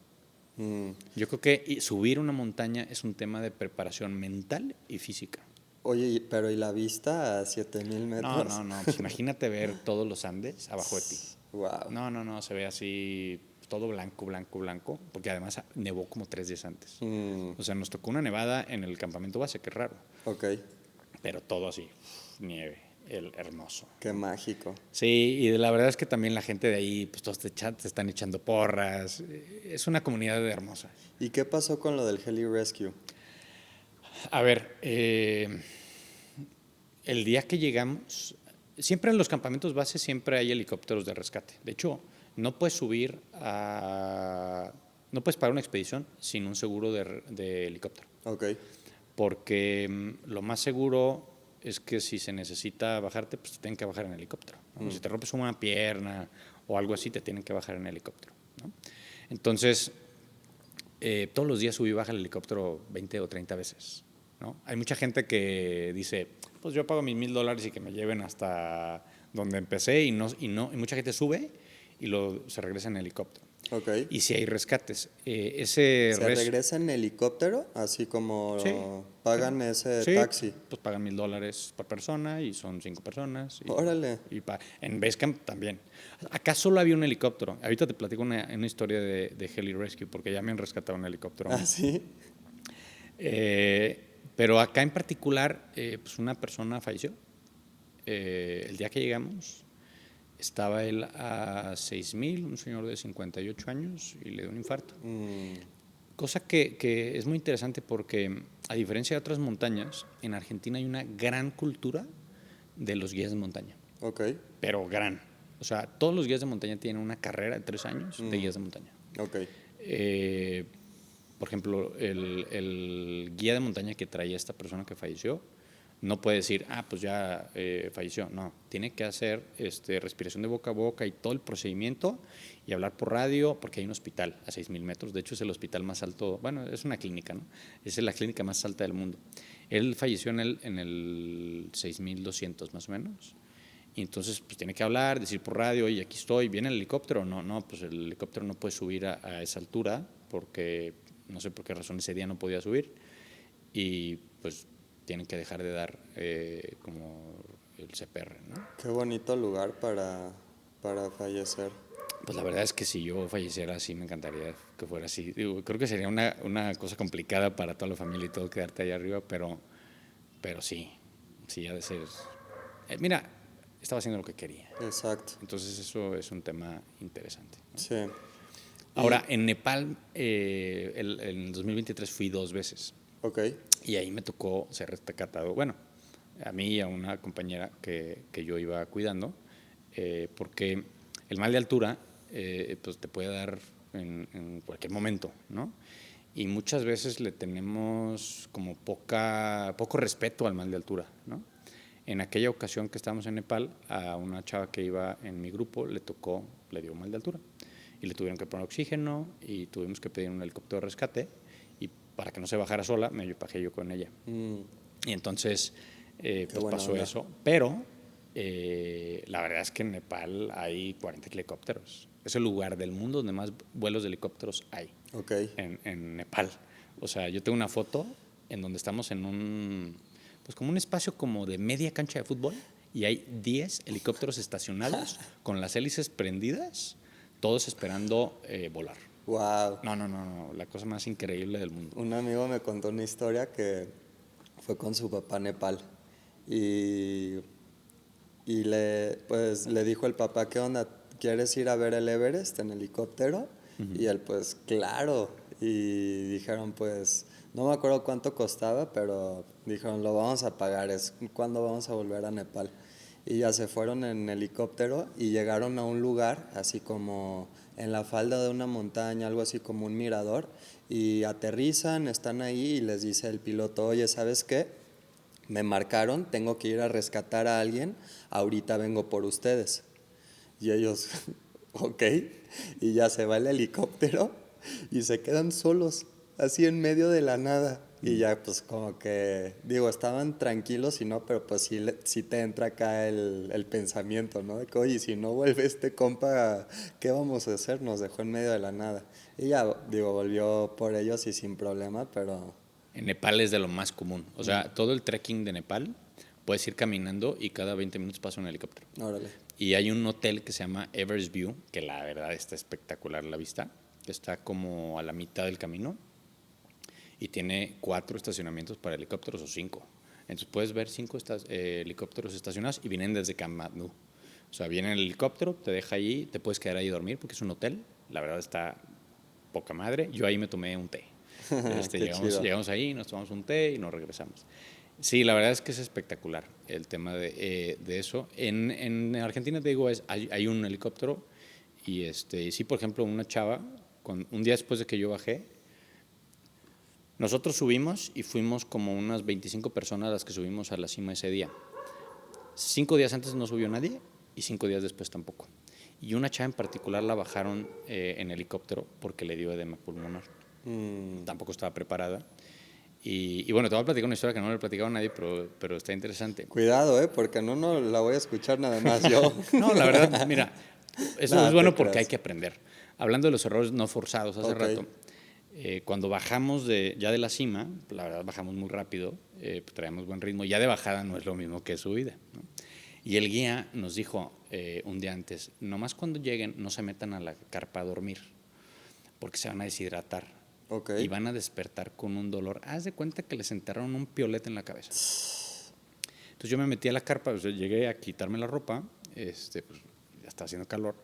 Mm. Yo creo que subir una montaña es un tema de preparación mental y física. Oye, pero ¿y la vista a 7.000 No, metros? no, no, pues imagínate ver todos los Andes abajo de ti. Wow. No, no, no, se ve así todo blanco, blanco, blanco, porque además nevó como 3 días antes. O sea, nos tocó una nevada en el campamento base, que es raro, Ok, pero todo así, nieve, hermoso. qué mágico. Sí, y la verdad es que también la gente de ahí, pues todos te están echando porras. Es una comunidad hermosa. ¿Y qué pasó con lo del Heli Rescue? A ver, el día que llegamos, siempre en los campamentos base siempre hay helicópteros de rescate. De hecho, no puedes no puedes pagar una expedición sin un seguro de helicóptero. Ok, Porque lo más seguro es que si se necesita bajarte, pues te tienen que bajar en helicóptero, ¿no? Si te rompes una pierna o algo así, te tienen que bajar en helicóptero, ¿no? Entonces, todos los días subí y baja el helicóptero 20 o 30 veces, ¿no? Hay mucha gente que dice, pues yo pago mis $1000 y que me lleven hasta donde empecé y mucha gente sube y se regresa en helicóptero. ok. Y si hay rescates, ¿Se regresa en helicóptero? Así como Sí, pagan ese sí, taxi. pues pagan $1000 por persona y son 5 personas. Órale. En Basecamp también. Acá solo había un helicóptero. Ahorita te platico una historia de Heli Rescue porque ya me han rescatado un helicóptero. Ah, sí. Pero acá en particular, pues una persona falleció. El día que llegamos, estaba él a 6000, un señor de 58 años, y le dio un infarto. Cosa que es muy interesante porque, a diferencia de otras montañas, en Argentina hay una gran cultura de los guías de montaña. Ok, Pero gran. O sea, todos los guías de montaña tienen una carrera de 3 años de guías de montaña. ok. Por ejemplo, el guía de montaña que traía esta persona que falleció no puede decir, pues ya falleció. No, tiene que hacer respiración de boca a boca y todo el procedimiento y hablar por radio, porque hay un hospital a 6000 metros. De hecho, es el hospital más alto, bueno, es una clínica, ¿no? Es la clínica más alta del mundo. Él falleció en el 6200 más o menos. Y entonces, pues tiene que hablar, decir por radio, oye, aquí estoy, ¿viene el helicóptero? No, pues el helicóptero no puede subir a esa altura porque no sé por qué razón ese día no podía subir. Y pues tienen que dejar de dar como el CPR, ¿no? Qué bonito lugar para fallecer. Pues la verdad es que si yo falleciera así, me encantaría que fuera así. Digo, creo que sería una cosa complicada para toda la familia y todo quedarte allá arriba, pero sí ha de ser. Mira, estaba haciendo lo que quería. Exacto. Entonces eso es un tema interesante, ¿no? Sí. Ahora, en Nepal, en el 2023 fui 2 veces. Ok. Y ahí me tocó ser rescatado, bueno, a mí y a una compañera que yo iba cuidando, porque el mal de altura pues te puede dar en cualquier momento, ¿no? Y muchas veces le tenemos como poco respeto al mal de altura, ¿no? En aquella ocasión que estábamos en Nepal, a una chava que iba en mi grupo le dio mal de altura. Y le tuvieron que poner oxígeno y tuvimos que pedir un helicóptero de rescate. Y para que no se bajara sola, me bajé yo con ella. Y entonces, pues buena pasó onda. eso. Pero la verdad es que en Nepal hay 40 helicópteros. Es el lugar del mundo donde más vuelos de helicópteros hay. Ok. En Nepal. O sea, yo tengo una foto en donde estamos en pues como un espacio como de media cancha de fútbol y hay 10 helicópteros estacionados con las hélices prendidas, todos esperando volar. Wow. No, la cosa más increíble del mundo. Un amigo me contó una historia que fue con su papá a Nepal y, pues, le dijo el papá, ¿qué onda? ¿Quieres ir a ver el Everest en helicóptero? Y él, pues, claro. Y dijeron, pues, no me acuerdo cuánto costaba, pero dijeron, lo vamos a pagar, es cuando vamos a volver a Nepal. Y ya se fueron en helicóptero y llegaron a un lugar, así como en la falda de una montaña, algo así como un mirador, y aterrizan, están ahí y les dice el piloto, oye, ¿sabes qué? Me marcaron, tengo que ir a rescatar a alguien, ahorita vengo por ustedes. Y ellos, ok, y ya se va el helicóptero y se quedan solos, así en medio de la nada. Y ya pues como que, digo, estaban tranquilos y no, pero pues sí, sí te entra acá el pensamiento, ¿no? De que, oye, si no vuelve este compa, ¿qué vamos a hacer? Nos dejó en medio de la nada. Y ya, digo, volvió por ellos y sin problema, pero... En Nepal es de lo más común. O sea, todo el trekking de Nepal puedes ir caminando y cada 20 minutos pasa un helicóptero. Órale. Y hay un hotel que se llama Everest View, que la verdad está espectacular la vista. Está como a la mitad del camino y tiene 4 estacionamientos para helicópteros o 5. Entonces puedes ver 5 helicópteros estacionados y vienen desde Kathmandu. O sea, viene el helicóptero, te deja ahí, te puedes quedar ahí a dormir porque es un hotel. La verdad está poca madre. Yo ahí me tomé un té. Qué chido. Llegamos ahí, nos tomamos un té y nos regresamos. Sí, la verdad es que es espectacular el tema de eso. En Argentina, te digo, hay un helicóptero y sí, por ejemplo, una chava, un día después de que yo bajé, nosotros subimos y fuimos como unas 25 personas las que subimos a la cima ese día. 5 días antes no subió nadie y 5 días después tampoco. Y una chava en particular la bajaron en helicóptero porque le dio edema pulmonar. Tampoco estaba preparada. Y bueno, te voy a platicar una historia que no le he platicado a nadie, pero está interesante. Cuidado, porque no la voy a escuchar nada más yo. No, la verdad, mira, eso Nada, es bueno te porque creas. hay que aprender. Hablando de los errores no forzados hace Ok. rato, cuando bajamos ya de la cima, la verdad bajamos muy rápido, traíamos buen ritmo, ya de bajada no es lo mismo que subida, ¿no? Y el guía nos dijo un día antes, nomás cuando lleguen no se metan a la carpa a dormir, porque se van a deshidratar. Ok. Y van a despertar con un dolor. Haz de cuenta que les enterraron un piolete en la cabeza. Entonces yo me metí a la carpa, o sea, llegué a quitarme la ropa, pues ya estaba haciendo calor,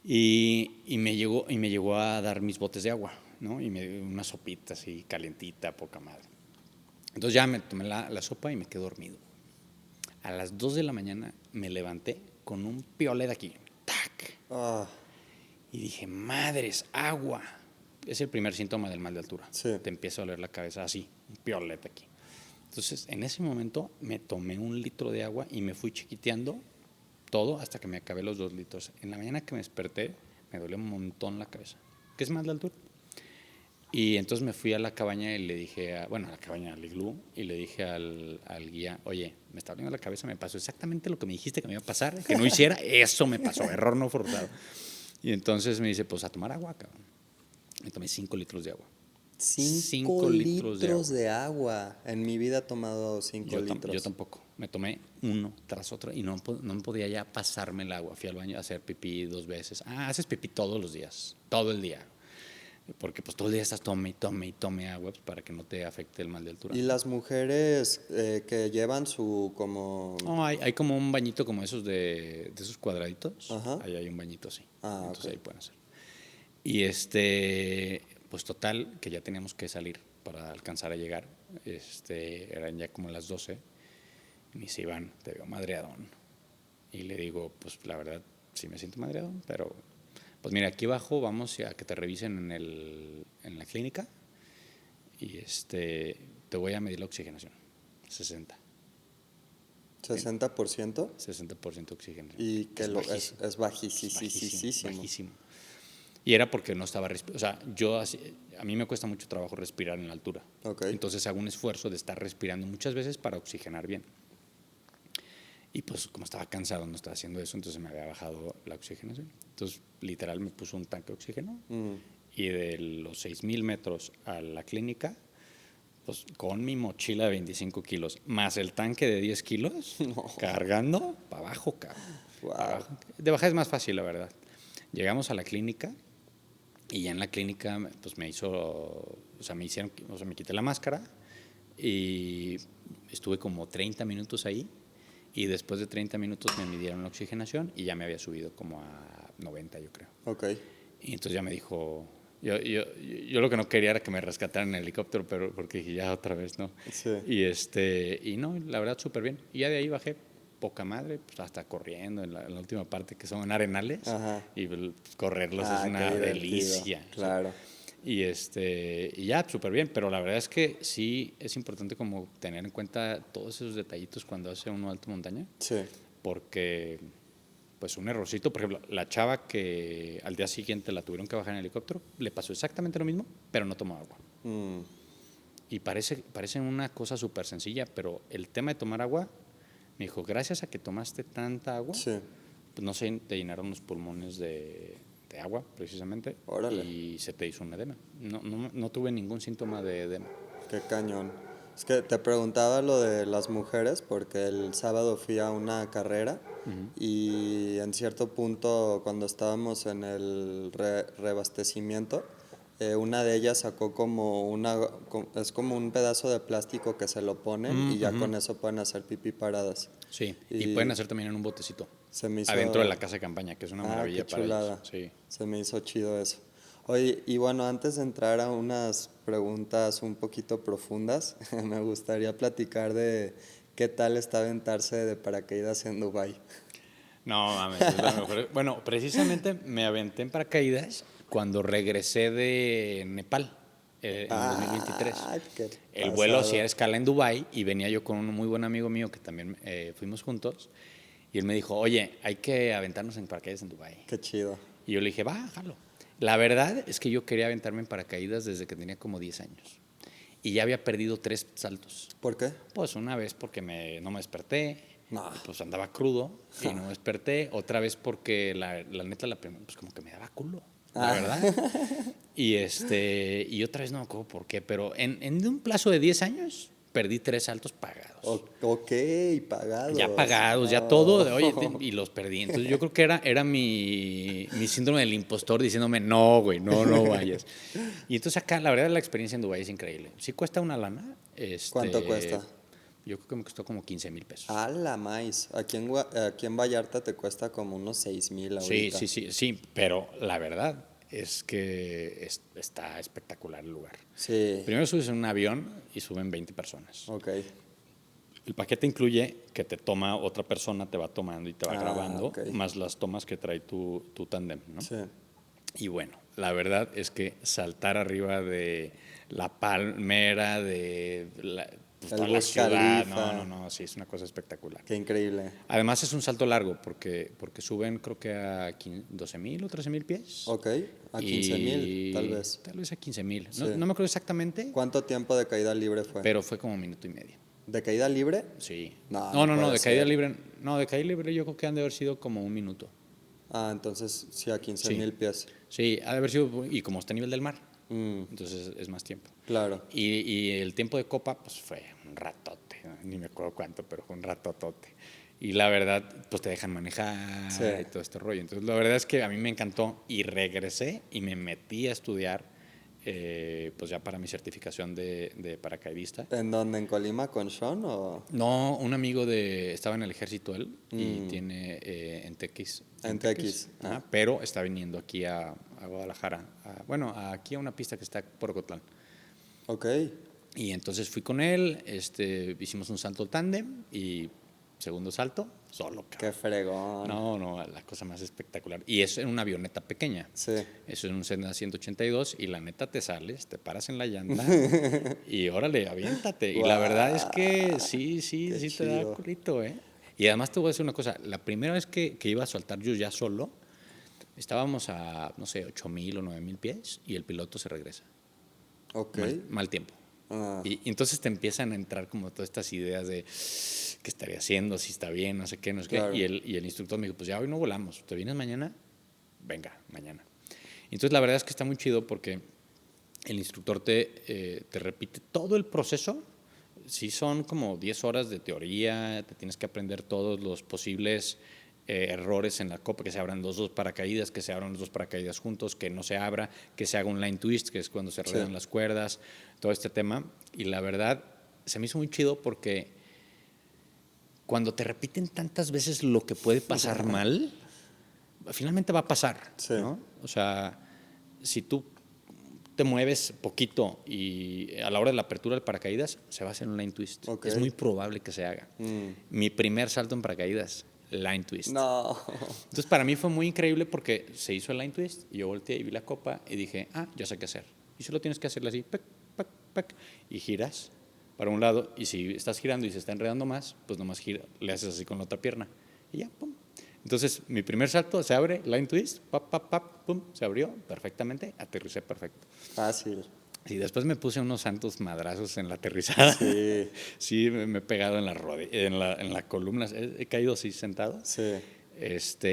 y me llegó a dar mis botes de agua, ¿no? Y me dio una sopita así calientita, poca madre. Entonces ya me tomé la sopa y me quedé dormido. A las 2 de la mañana me levanté con un piolete aquí. ¡Tac! Ah, Y dije, madres, agua. Es el primer síntoma del mal de altura. Sí. Te empieza a doler la cabeza así, un piolete aquí. Entonces, en ese momento me tomé 1 litro de agua y me fui chiquiteando todo hasta que me acabé los 2 litros. En la mañana que me desperté, me dolía un montón la cabeza. ¿Qué es mal de altura? Y entonces me fui a la cabaña y le dije, a la cabaña, al iglú, y le dije al guía, oye, me está doliendo la cabeza, me pasó exactamente lo que me dijiste que me iba a pasar, que no hiciera, eso me pasó, error no forzado. Y entonces me dice, pues a tomar agua, cabrón. Me tomé 5 litros de agua. 5 litros de agua. En mi vida he tomado 5 litros. Yo tampoco. Me tomé uno tras otro y no me podía ya pasarme el agua. Fui al baño a hacer pipí 2 veces. Haces pipí todos los días, todo el día. Porque pues todo el día estás tome agua pues, para que no te afecte el mal de altura. Y las mujeres que llevan su como... No, hay como un bañito como esos de esos cuadraditos. Ajá. Ahí hay un bañito así. Entonces ok. ahí pueden hacer. Y pues total, que ya teníamos que salir para alcanzar a llegar. Eran ya como las 12. Y me dice, Iván, te veo madreadón. Y le digo, pues la verdad, sí me siento madreadón, pero pues mira, aquí abajo vamos a que te revisen en la clínica y te voy a medir la oxigenación. 60. 60%. 60% oxígeno. Y que es es bajísimo. Bajísimo. Y era porque no estaba respirando. O sea, a mí me cuesta mucho trabajo respirar en la altura. Okay. Entonces hago un esfuerzo de estar respirando muchas veces para oxigenar bien. Y pues como estaba cansado, no estaba haciendo eso, entonces me había bajado la oxigenación. Entonces literal me puso un tanque de oxígeno y de los 6,000 metros a la clínica, pues con mi mochila de 25 kilos, más el tanque de 10 kilos, cargando, para abajo, cabrón. Wow. Abajo. De bajar es más fácil, la verdad. Llegamos a la clínica y ya en la clínica pues me quité la máscara y estuve como 30 minutos ahí y después de 30 minutos me midieron la oxigenación y ya me había subido como a 90, yo creo. Ok. Y entonces ya me dijo, yo lo que no quería era que me rescataran en el helicóptero, pero porque dije, ya otra vez, ¿no? Sí. Y no, la verdad súper bien. Y ya de ahí bajé poca madre, pues hasta corriendo en la última parte que son arenales. Ajá. Y pues, correrlos es una qué delicia. Claro. Y ya, súper bien, pero la verdad es que sí es importante como tener en cuenta todos esos detallitos cuando hace uno alta montaña, Sí. porque pues un errorcito, por ejemplo, la chava que al día siguiente la tuvieron que bajar en helicóptero, le pasó exactamente lo mismo, pero no tomó agua. Y parece una cosa súper sencilla, pero el tema de tomar agua, me dijo, gracias a que tomaste tanta agua, Sí. pues no sé, te llenaron los pulmones de agua, precisamente. Órale. Y se te hizo un edema. No tuve ningún síntoma de edema. Qué cañón. Es que te preguntaba lo de las mujeres porque el sábado fui a una carrera y en cierto punto cuando estábamos en el reabastecimiento, una de ellas sacó es como un pedazo de plástico que se lo ponen y ya con eso pueden hacer pipí paradas. Sí, y Y pueden hacer también en un botecito. Se me hizo... Adentro de la casa de campaña, que es una maravilla qué para chulada. ellos. Sí. Se me hizo chido eso. Oye, y bueno, antes de entrar a unas preguntas un poquito profundas, me gustaría platicar de qué tal está aventarse de paracaídas en Dubái. No, mames, es lo mejor. Bueno, precisamente me aventé en paracaídas cuando regresé de Nepal en 2023. Qué El vuelo pasado. hacía escala en Dubái y venía yo con un muy buen amigo mío que también fuimos juntos. Y él me dijo, oye, hay que aventarnos en paracaídas en Dubái. Qué chido. Y yo le dije, bájalo. La verdad es que yo quería aventarme en paracaídas desde que tenía como 10 años. Y ya había perdido 3 saltos. ¿Por qué? Pues una vez porque no me desperté, No. pues andaba crudo y no me desperté. Otra vez porque la neta, pues como que me daba culo, la verdad. Y otra vez no me acuerdo por qué, pero en un plazo de 10 años perdí 3 saltos pagados. Ok, pagados. Ya pagados, ya todo, oye, y los perdí. Entonces yo creo que era mi síndrome del impostor diciéndome, no, güey, no vayas. Y entonces acá, la verdad, la experiencia en Dubái es increíble. Sí cuesta una lana. ¿Cuánto cuesta? Yo creo que me costó como 15,000 pesos. A la maíz. Aquí en Vallarta te cuesta como unos 6,000 Sí, ahorita. sí, pero la verdad es que está espectacular el lugar. Sí. Primero subes en un avión y suben 20 personas. Ok. El paquete incluye que te toma otra persona, te va tomando y te va grabando, ok. más las tomas que trae tu tándem, ¿no? Sí. Y bueno, la verdad es que saltar arriba de la palmera, de toda la Burj ciudad, Khalifa. no, sí, es una cosa espectacular. Qué increíble. Además es un salto largo porque suben creo que a 12,000 o 13,000 pies. Ok, a 15,000 tal vez. Tal vez a 15,000. Sí. No me acuerdo exactamente, ¿Cuánto tiempo de caída libre fue? pero fue como 1,5 minutos. ¿De caída libre? Sí. No, No, no puede de caída ser. libre. No, de caída libre yo creo que han de haber sido como 1 minuto. Ah, entonces sí, a 15,000 pies. Sí, ha de haber sido, y como está a nivel del mar, Mm, entonces es más tiempo. claro. Y el tiempo de copa, pues fue un ratote, ¿no? Ni me acuerdo cuánto, pero fue un ratotote. Y la verdad, pues te dejan manejar Sí. y todo este rollo. Entonces, la verdad es que a mí me encantó y regresé y me metí a estudiar, pues ya para mi certificación de paracaidista. ¿En dónde? ¿En Colima con Sean o...? No, un amigo estaba en el ejército él y tiene en Tequis. En Tequis. Ajá, pero está viniendo aquí a Guadalajara. Bueno, aquí a una pista que está por Ocotlán. Ok. Y entonces fui con él, hicimos un salto tándem y segundo salto, solo, Qué cabrón. fregón. No, la cosa más espectacular. Y eso en una avioneta pequeña. Sí. Eso es un Cessna 182 y la neta te sales, te paras en la llanta y órale, aviéntate. Y la verdad es que sí Qué te da chido. culito, ¿eh? Y además te voy a decir una cosa, la primera vez que iba a saltar yo ya solo, estábamos a, no sé, 8,000 o 9,000 pies y el piloto se regresa. Ok. Mal tiempo. Ah, Y entonces te empiezan a entrar como todas estas ideas de qué estaría haciendo, si está bien, no sé qué, no sé claro. qué. Y el instructor me dijo, pues ya hoy no volamos, ¿te vienes mañana? Venga, mañana. Entonces la verdad es que está muy chido porque el instructor te repite todo el proceso. Sí son como 10 horas de teoría, te tienes que aprender todos los posibles errores en la copa, que se abran los dos paracaídas, que se abran los dos paracaídas juntos, que no se abra, que se haga un line twist, que es cuando se enredan Sí. las cuerdas, todo este tema. Y la verdad, se me hizo muy chido porque cuando te repiten tantas veces lo que puede pasar mal, finalmente va a pasar, Sí. ¿no? O sea, si tú te mueves poquito y a la hora de la apertura del paracaídas se va a hacer un line twist. Ok. Es muy probable que se haga. Mi primer salto en paracaídas, line twist. No. Entonces para mí fue muy increíble porque se hizo el line twist y yo volteé y vi la copa y dije, ya sé qué hacer. Y solo tienes que hacerle así, pac, pac, pac, y giras para un lado y si estás girando y se está enredando más, pues nomás le haces así con la otra pierna y ya, pum. Entonces, mi primer salto se abre, line twist, pap, pap, pap, pum, se abrió perfectamente, aterricé perfecto. Fácil. Y después me puse unos santos madrazos en la aterrizada. Sí. Sí, me he pegado en la columna, he caído así sentado. Sí.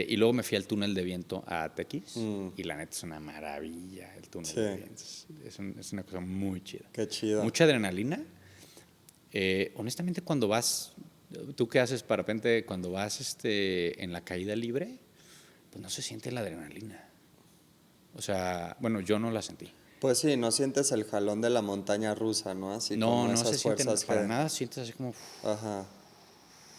Y luego me fui al túnel de viento a TX y la neta es una maravilla el túnel Sí. de viento. Es una cosa muy chida. Qué chido. Mucha adrenalina. Honestamente, cuando vas, tú qué haces parapente, cuando vas en la caída libre, pues no se siente la adrenalina. O sea, bueno, yo no la sentí. Pues sí, no sientes el jalón de la montaña rusa, ¿no? Así como No se esas siente fuerzas para que... nada, sientes así como, Ajá.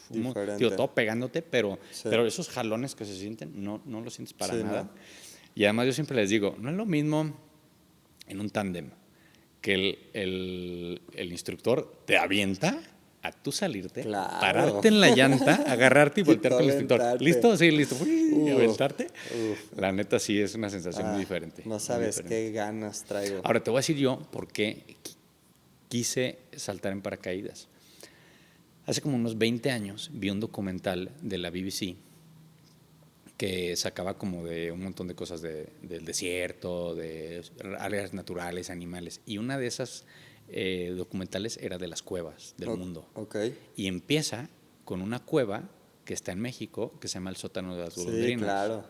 digo, Diferente. todo pegándote, pero Sí. esos jalones que se sienten, no lo sientes para Sí, nada. no. Y además yo siempre les digo, no es lo mismo en un tándem que el instructor te avienta a tú salirte, Claro. pararte en la llanta, agarrarte y Y voltear tú con el instructor. aventarte. ¿Listo? Sí, listo. Y Uf, aventarte. uf. La neta sí es una sensación muy Ah, diferente. no muy sabes diferente. qué ganas traigo. Ahora te voy a decir yo por qué quise saltar en paracaídas. Hace como unos 20 años vi un documental de la BBC que sacaba como de un montón de cosas del desierto, de áreas naturales, animales. Y una de esas documentales era de las cuevas del mundo. Ok. Y empieza con una cueva que está en México, que se llama el sótano de las Sí, golondrinas. claro.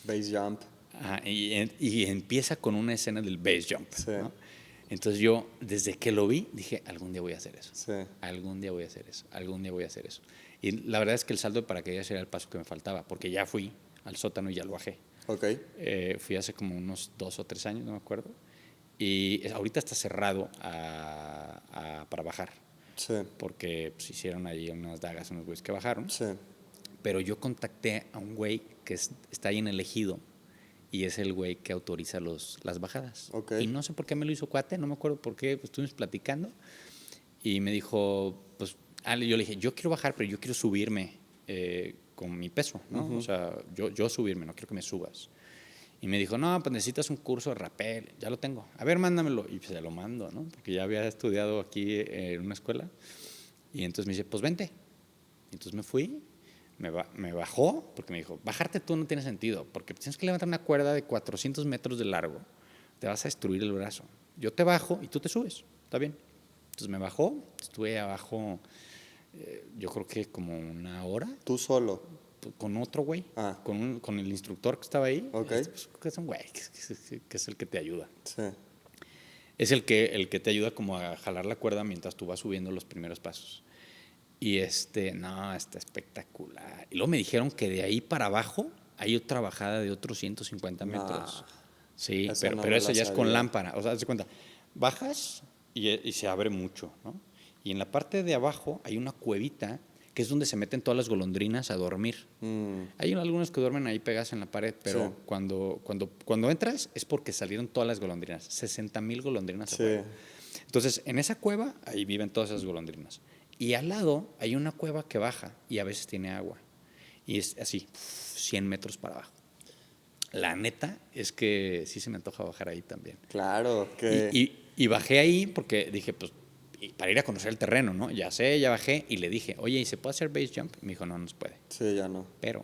Base jump. Ajá, y empieza con una escena del base jump. Sí. ¿No? Entonces yo, desde que lo vi, dije, algún día voy a hacer eso. Sí. Algún día voy a hacer eso. Algún día voy a hacer eso. Y la verdad es que el salto de paracaídas era el paso que me faltaba, porque ya fui al sótano y ya lo bajé. Ok. Fui hace como unos 2 o 3 años, no me acuerdo. Y ahorita está cerrado para bajar, Sí. porque pues, hicieron ahí unas dagas, unos güeyes que bajaron. Sí. Pero yo contacté a un güey que está ahí en el Ejido y es el güey que autoriza las bajadas. Ok. Y no sé por qué me lo hizo cuate, no me acuerdo por qué, pues estuvimos platicando y me dijo, pues, yo le dije, yo quiero bajar, pero yo quiero subirme con mi peso, ¿no? O sea, yo subirme, no quiero que me subas. Y me dijo, no, pues necesitas un curso de rappel, ya lo tengo. A ver, mándamelo. Y se lo mando, ¿no? Porque ya había estudiado aquí en una escuela. Y entonces me dice, pues vente. Y entonces me fui. Me bajó, porque me dijo, bajarte tú no tiene sentido, porque tienes que levantar una cuerda de 400 metros de largo, te vas a destruir el brazo. Yo te bajo y tú te subes, ¿está bien? Entonces me bajó, estuve abajo, yo creo que como una hora, ¿Tú solo? con otro güey, Ah. con el instructor que estaba ahí. Ok. Pues, que es un güey, que es el que te ayuda. Sí. Es el que te ayuda como a jalar la cuerda mientras tú vas subiendo los primeros pasos. Y no, está espectacular. Y luego me dijeron que de ahí para abajo hay otra bajada de otros 150 metros. Sí, esa pero, no pero me eso la ya es con sabía. lámpara. O sea, haz de cuenta, bajas y se abre mucho, ¿no? Y en la parte de abajo hay una cuevita que es donde se meten todas las golondrinas a dormir. Hay algunos que duermen ahí pegadas en la pared, pero Sí. cuando entras es porque salieron todas las golondrinas, 60,000 golondrinas Sí. afuera. Entonces, en esa cueva, ahí viven todas esas golondrinas. Y al lado hay una cueva que baja y a veces tiene agua. Y es así, 100 metros para abajo. La neta es que sí se me antoja bajar ahí también. Claro, que Y bajé ahí porque dije, pues, para ir a conocer el terreno, ¿no? Ya sé, ya bajé y le dije, oye, ¿y se puede hacer base jump? Y me dijo, no, no se puede. sí, ya no. Pero,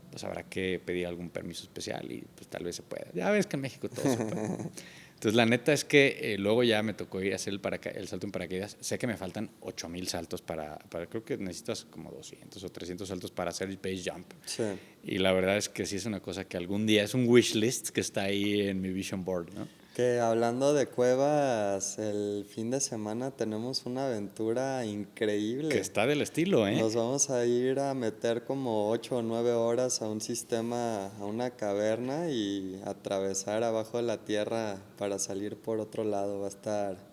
pues habrá que pedir algún permiso especial y pues tal vez se pueda. Ya ves que en México todo se puede. Entonces, la neta es que luego ya me tocó ir a hacer el salto en paracaídas. Sé que me faltan 8,000 saltos creo que necesitas como 200 o 300 saltos para hacer el base jump. Sí. Y la verdad es que sí es una cosa que algún día, es un wish list que está ahí en mi vision board, ¿no? Que hablando de cuevas, el fin de semana tenemos una aventura increíble. Que está del estilo, ¿eh? Nos vamos a ir a meter como 8 o 9 horas a un sistema, a una caverna y atravesar abajo de la tierra para salir por otro lado.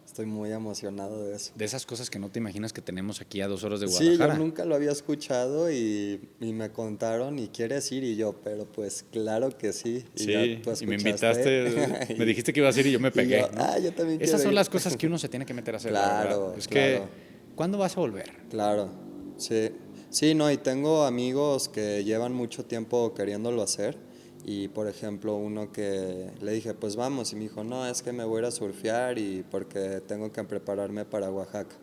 Estoy muy emocionado de eso. De esas cosas que no te imaginas que tenemos aquí a 2 horas de Sí, yo Guadalajara. nunca lo había escuchado y me contaron y quieres ir y yo, pero pues claro que sí. Sí, ya tú y me escuchaste. invitaste, me dijiste que ibas a ir y yo me pegué. yo, ¿no? yo también Esas quiero son ir. las cosas que uno se tiene que meter a hacer, la Claro, verdad. Es claro. que, ¿cuándo vas a volver? Claro, sí. Sí, no, y tengo amigos que llevan mucho tiempo queriéndolo hacer. Y por ejemplo, uno que le dije, pues vamos, y me dijo, no, es que me voy a ir a surfear y porque tengo que prepararme para Oaxaca.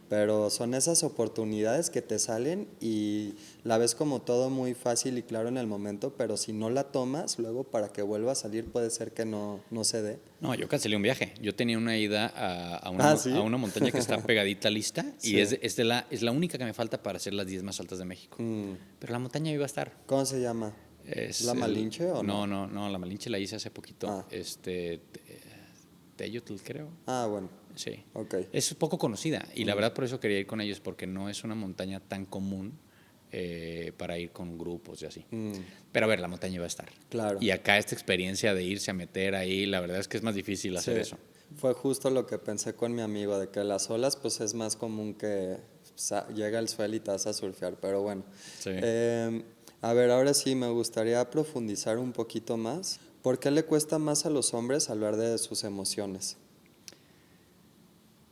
Pero son esas oportunidades que te salen y la ves como todo muy fácil y claro en el momento, pero si no la tomas, luego para que vuelva a salir puede ser que no se dé. No, yo cancelé un viaje. Yo tenía una ida ¿Sí? a una montaña que está pegadita a Lista Sí. y es la única que me falta para hacer las 10 más altas de México. Pero la montaña iba a estar. ¿Cómo se llama? Es ¿La Malinche o no? No, la Malinche la hice hace poquito. Ah. Teyutl, creo. Bueno, Sí. ok. Es poco conocida y la verdad por eso quería ir con ellos porque no es una montaña tan común para ir con grupos y así. Pero a ver, la montaña iba a estar. Claro. Y acá esta experiencia de irse a meter ahí, la verdad es que es más difícil hacer Sí, eso. fue justo lo que pensé con mi amigo, de que las olas pues es más común que llega el suelo y te vas a surfear, pero bueno. Sí. A ver, ahora sí me gustaría profundizar un poquito más. ¿Por qué le cuesta más a los hombres hablar de sus emociones?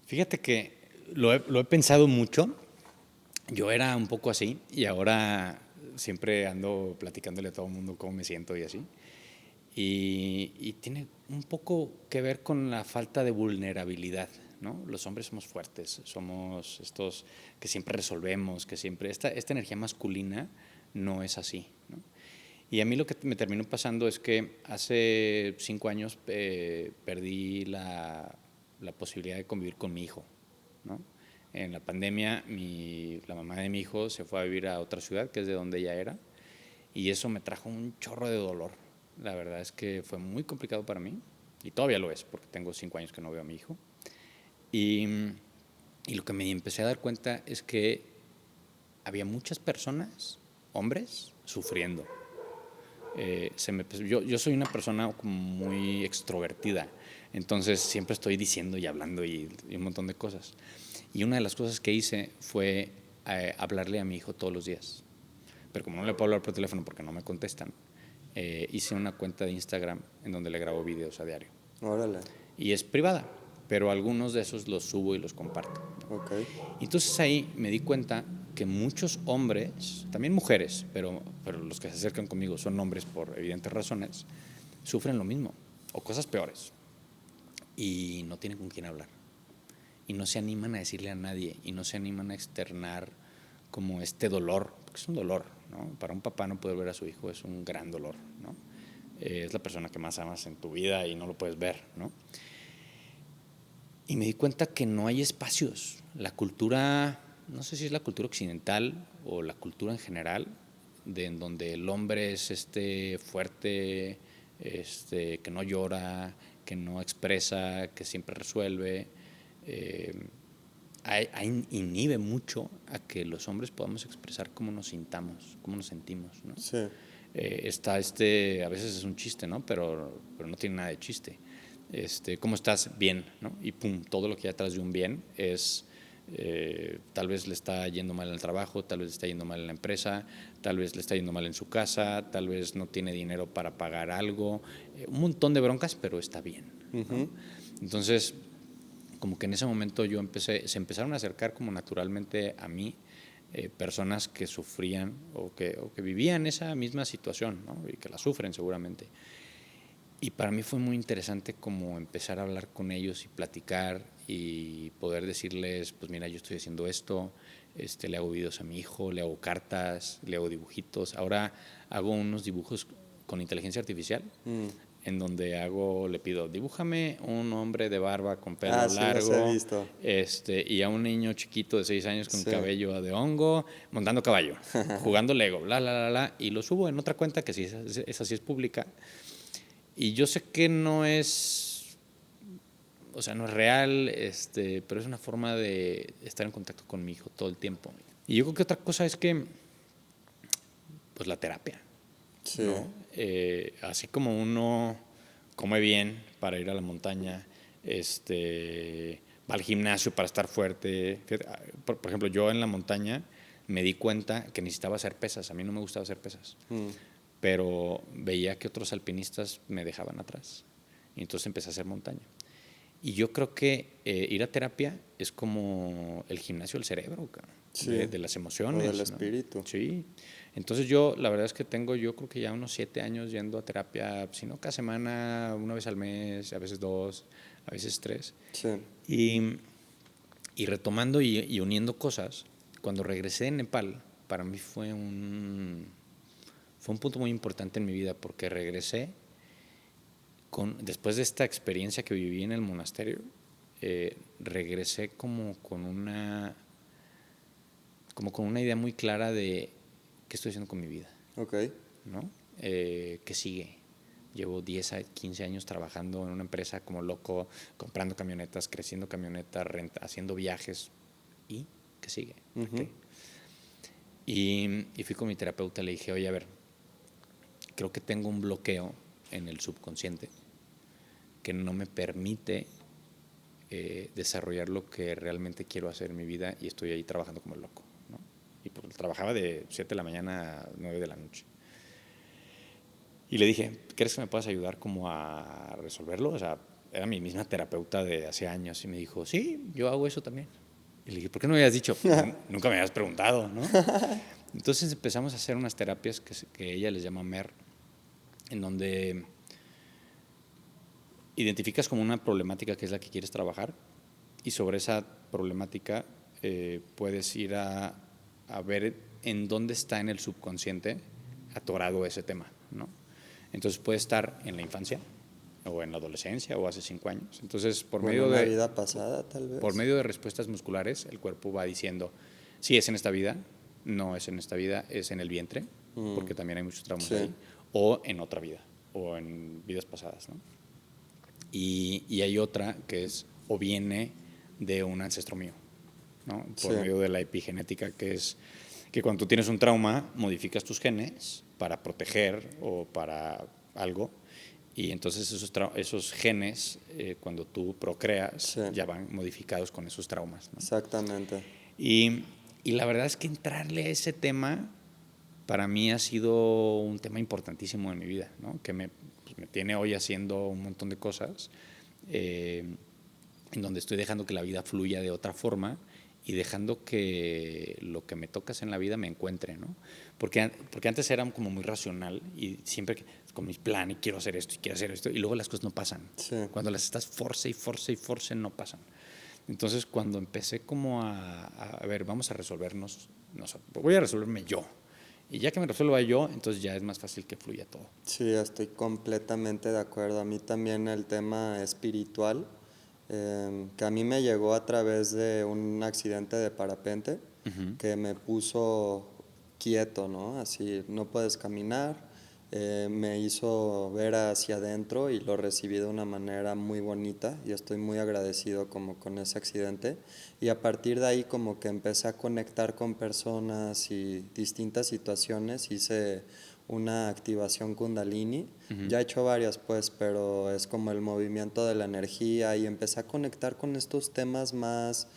Fíjate que lo he pensado mucho. Yo era un poco así y ahora siempre ando platicándole a todo el mundo cómo me siento y así. Y tiene un poco que ver con la falta de vulnerabilidad, ¿no? Los hombres somos fuertes, somos estos que siempre resolvemos, que siempre... Esta energía masculina no es así, ¿no? Y a mí lo que me terminó pasando es que hace 5 años perdí la posibilidad de convivir con mi hijo, ¿no? En la pandemia, la mamá de mi hijo se fue a vivir a otra ciudad, que es de donde ella era, y eso me trajo un chorro de dolor. La verdad es que fue muy complicado para mí, y todavía lo es, porque tengo 5 años que no veo a mi hijo. Y lo que me empecé a dar cuenta es que había muchas personas, hombres, sufriendo. Yo soy una persona como muy extrovertida, entonces siempre estoy diciendo y hablando y un montón de cosas. Y una de las cosas que hice fue hablarle a mi hijo todos los días. Pero como no le puedo hablar por teléfono porque no me contestan, hice una cuenta de Instagram en donde le grabo videos a diario. Órale. Y es privada, pero algunos de esos los subo y los comparto. Ok. Entonces ahí me di cuenta que muchos hombres, también mujeres, pero los que se acercan conmigo son hombres por evidentes razones, sufren lo mismo o cosas peores y no tienen con quién hablar y no se animan a decirle a nadie y no se animan a externar como este dolor, porque es un dolor, ¿no? Para un papá no poder ver a su hijo es un gran dolor, ¿no? Es la persona que más amas en tu vida y no lo puedes ver, ¿no? Y me di cuenta que no hay espacios. La cultura, no sé si es la cultura occidental o la cultura en general, en donde el hombre es fuerte, que no llora, que no expresa, que siempre resuelve, inhibe mucho a que los hombres podamos expresar cómo nos sintamos, cómo nos sentimos, ¿no? Sí. Está a veces es un chiste, ¿no? Pero no tiene nada de chiste. ¿Cómo estás? Bien, ¿no? Y pum, todo lo que hay atrás de un bien es tal vez le está yendo mal en el trabajo, tal vez le está yendo mal en la empresa, tal vez le está yendo mal en su casa, tal vez no tiene dinero para pagar algo, un montón de broncas, pero está bien, ¿no? Entonces como que en ese momento se empezaron a acercar como naturalmente a mí personas que sufrían o que vivían esa misma situación, ¿no? Y que la sufren seguramente. Y para mí fue muy interesante como empezar a hablar con ellos y platicar y poder decirles, pues mira, yo estoy haciendo esto, le hago videos a mi hijo, le hago cartas, le hago dibujitos. Ahora hago unos dibujos con inteligencia artificial, en donde le pido, dibújame un hombre de barba con pelo Sí, los he largo, visto. y a un niño chiquito de 6 años con Sí. cabello de hongo, montando caballo, jugando Lego, y lo subo en otra cuenta que sí, esa sí es pública. Y yo sé que no es, o sea, no es real, pero es una forma de estar en contacto con mi hijo todo el tiempo. Y yo creo que otra cosa es que, pues la terapia, Sí. ¿no? Así como uno come bien para ir a la montaña, va al gimnasio para estar fuerte. Por ejemplo, yo en la montaña me di cuenta que necesitaba hacer pesas. A mí no me gustaba hacer pesas. Pero veía que otros alpinistas me dejaban atrás. Y entonces empecé a hacer montaña. Y yo creo que ir a terapia es como el gimnasio del cerebro, Sí. de las emociones. O del ¿no? espíritu. Sí. Entonces yo, la verdad es que yo creo que ya unos 7 años yendo a terapia, si no cada semana, una vez al mes, a veces 2, a veces 3. Sí. Y retomando y uniendo cosas, cuando regresé de Nepal, para mí fue un punto muy importante en mi vida, porque regresé después de esta experiencia que viví en el monasterio, regresé como con una idea muy clara de qué estoy haciendo con mi vida. Ok. ¿No? ¿Qué sigue? Llevo 10 a 15 años trabajando en una empresa como loco, comprando camionetas, creciendo camionetas, haciendo viajes. ¿Y qué sigue? Okay. Y fui con mi terapeuta y le dije, oye, a ver, creo que tengo un bloqueo en el subconsciente que no me permite desarrollar lo que realmente quiero hacer en mi vida, y estoy ahí trabajando como loco, ¿no? Y pues trabajaba de 7 de la mañana a 9 de la noche. Y le dije, ¿crees que me puedas ayudar como a resolverlo? O sea, era mi misma terapeuta de hace años, y me dijo, sí, yo hago eso también. Y le dije, ¿por qué no me habías dicho? Nunca me habías preguntado, ¿no? Entonces empezamos a hacer unas terapias que ella les llama MER, en donde identificas como una problemática que es la que quieres trabajar, y sobre esa problemática puedes ir a ver en dónde está en el subconsciente atorado ese tema, ¿no? Entonces puede estar en la infancia o en la adolescencia o hace 5 años. Entonces, por medio de respuestas musculares, el cuerpo va diciendo, sí, es en esta vida, no es en esta vida, es en el vientre, porque también hay muchos traumas ahí, o en otra vida, o en vidas pasadas, ¿no? Y hay otra que es, o viene de un ancestro mío, ¿no? Por medio de la epigenética, que es que cuando tú tienes un trauma, modificas tus genes para proteger o para algo, y entonces esos genes, cuando tú procreas, ya van modificados con esos traumas, ¿no? Exactamente. Y la verdad es que entrarle a ese tema para mí ha sido un tema importantísimo en mi vida, ¿no? Que me tiene hoy haciendo un montón de cosas, en donde estoy dejando que la vida fluya de otra forma y dejando que lo que me tocas en la vida me encuentre, ¿no? Porque antes era como muy racional y siempre con mis planes, quiero hacer esto y quiero hacer esto, y luego las cosas no pasan. Cuando las estás force y force, no pasan. Entonces, cuando empecé como a ver, vamos a resolvernos, voy a resolverme yo. Y ya que me resuelva yo, entonces ya es más fácil que fluya todo. Sí, estoy completamente de acuerdo. A mí también el tema espiritual, que a mí me llegó a través de un accidente de parapente, que me puso quieto, ¿no? Así, no puedes caminar. Me hizo ver hacia adentro y lo recibí de una manera muy bonita, y estoy muy agradecido como con ese accidente, y a partir de ahí como que empecé a conectar con personas y distintas situaciones. Hice una activación Kundalini, ya he hecho varias pues, pero es como el movimiento de la energía, y empecé a conectar con estos temas más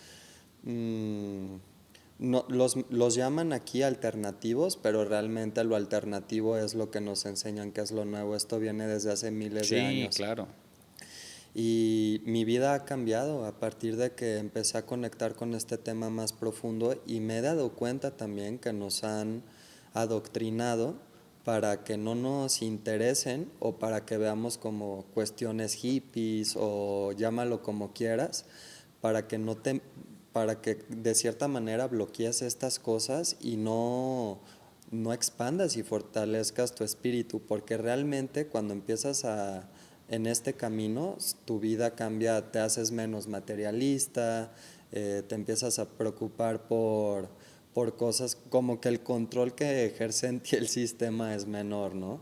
no, los llaman aquí alternativos, pero realmente lo alternativo es lo que nos enseñan que es lo nuevo. Esto viene desde hace miles de años. Sí, claro. Y mi vida ha cambiado a partir de que empecé a conectar con este tema más profundo y me he dado cuenta también que nos han adoctrinado para que no nos interesen o para que veamos como cuestiones hippies o llámalo como quieras, para que no te, para que de cierta manera bloquees estas cosas y no expandas y fortalezcas tu espíritu, porque realmente cuando empiezas en este camino, tu vida cambia, te haces menos materialista, te empiezas a preocupar por cosas como que el control que ejerce en ti el sistema es menor, ¿no?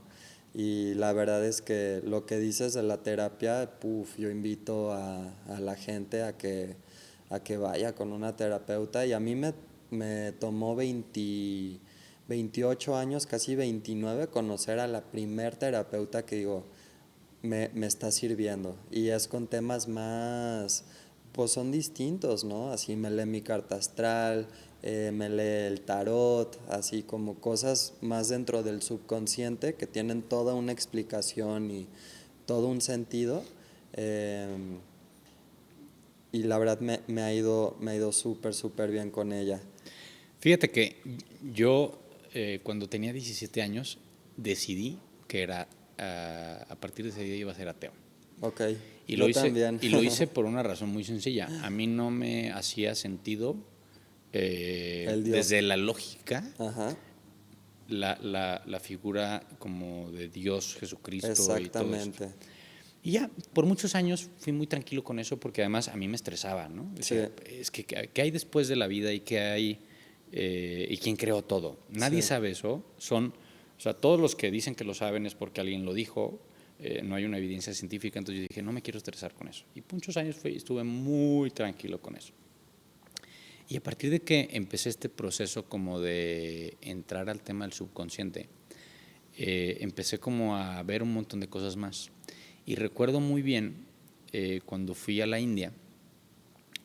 Y la verdad es que lo que dices de la terapia, yo invito a la gente a que vaya con una terapeuta y a mí me tomó 28 años, casi 29, conocer a la primer terapeuta que digo, me está sirviendo. Y es con temas más, pues son distintos, ¿no? Así me lee mi carta astral, me lee el tarot, así como cosas más dentro del subconsciente que tienen toda una explicación y todo un sentido. Eh, y la verdad me ha ido súper, súper bien con ella. Fíjate que yo, cuando tenía 17 años, decidí que era, a partir de ese día iba a ser ateo. Ok, Y yo también. y lo hice por una razón muy sencilla. A mí no me hacía sentido, El Dios. desde la lógica, Ajá, la figura como de Dios, Jesucristo y todo esto. exactamente. Y ya, por muchos años fui muy tranquilo con eso porque además a mí me estresaba, ¿no? Decía, Sí. es que ¿qué hay después de la vida y qué hay, y quién creó todo? Nadie Sí. sabe eso. O sea, todos los que dicen que lo saben es porque alguien lo dijo, no hay una evidencia científica, entonces yo dije, no me quiero estresar con eso. Y muchos años estuve muy tranquilo con eso. Y a partir de que empecé este proceso como de entrar al tema del subconsciente, empecé como a ver un montón de cosas más. Y recuerdo muy bien cuando fui a la India,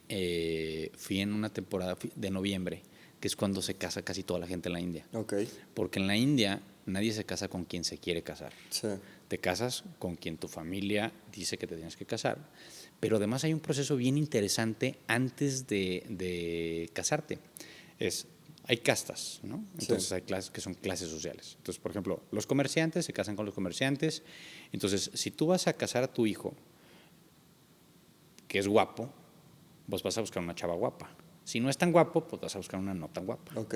fui en una temporada de noviembre, que es cuando se casa casi toda la gente en la India. Ok, Porque en la India nadie se casa con quien se quiere casar. sí. Te casas con quien tu familia dice que te tienes que casar. Pero además hay un proceso bien interesante antes de casarte. Hay castas, ¿no? Entonces Sí. hay clases que son clases sociales. Entonces, por ejemplo, los comerciantes se casan con los comerciantes. Entonces, si tú vas a casar a tu hijo, que es guapo, vos vas a buscar una chava guapa. Si no es tan guapo, pues vas a buscar una no tan guapa. Ok,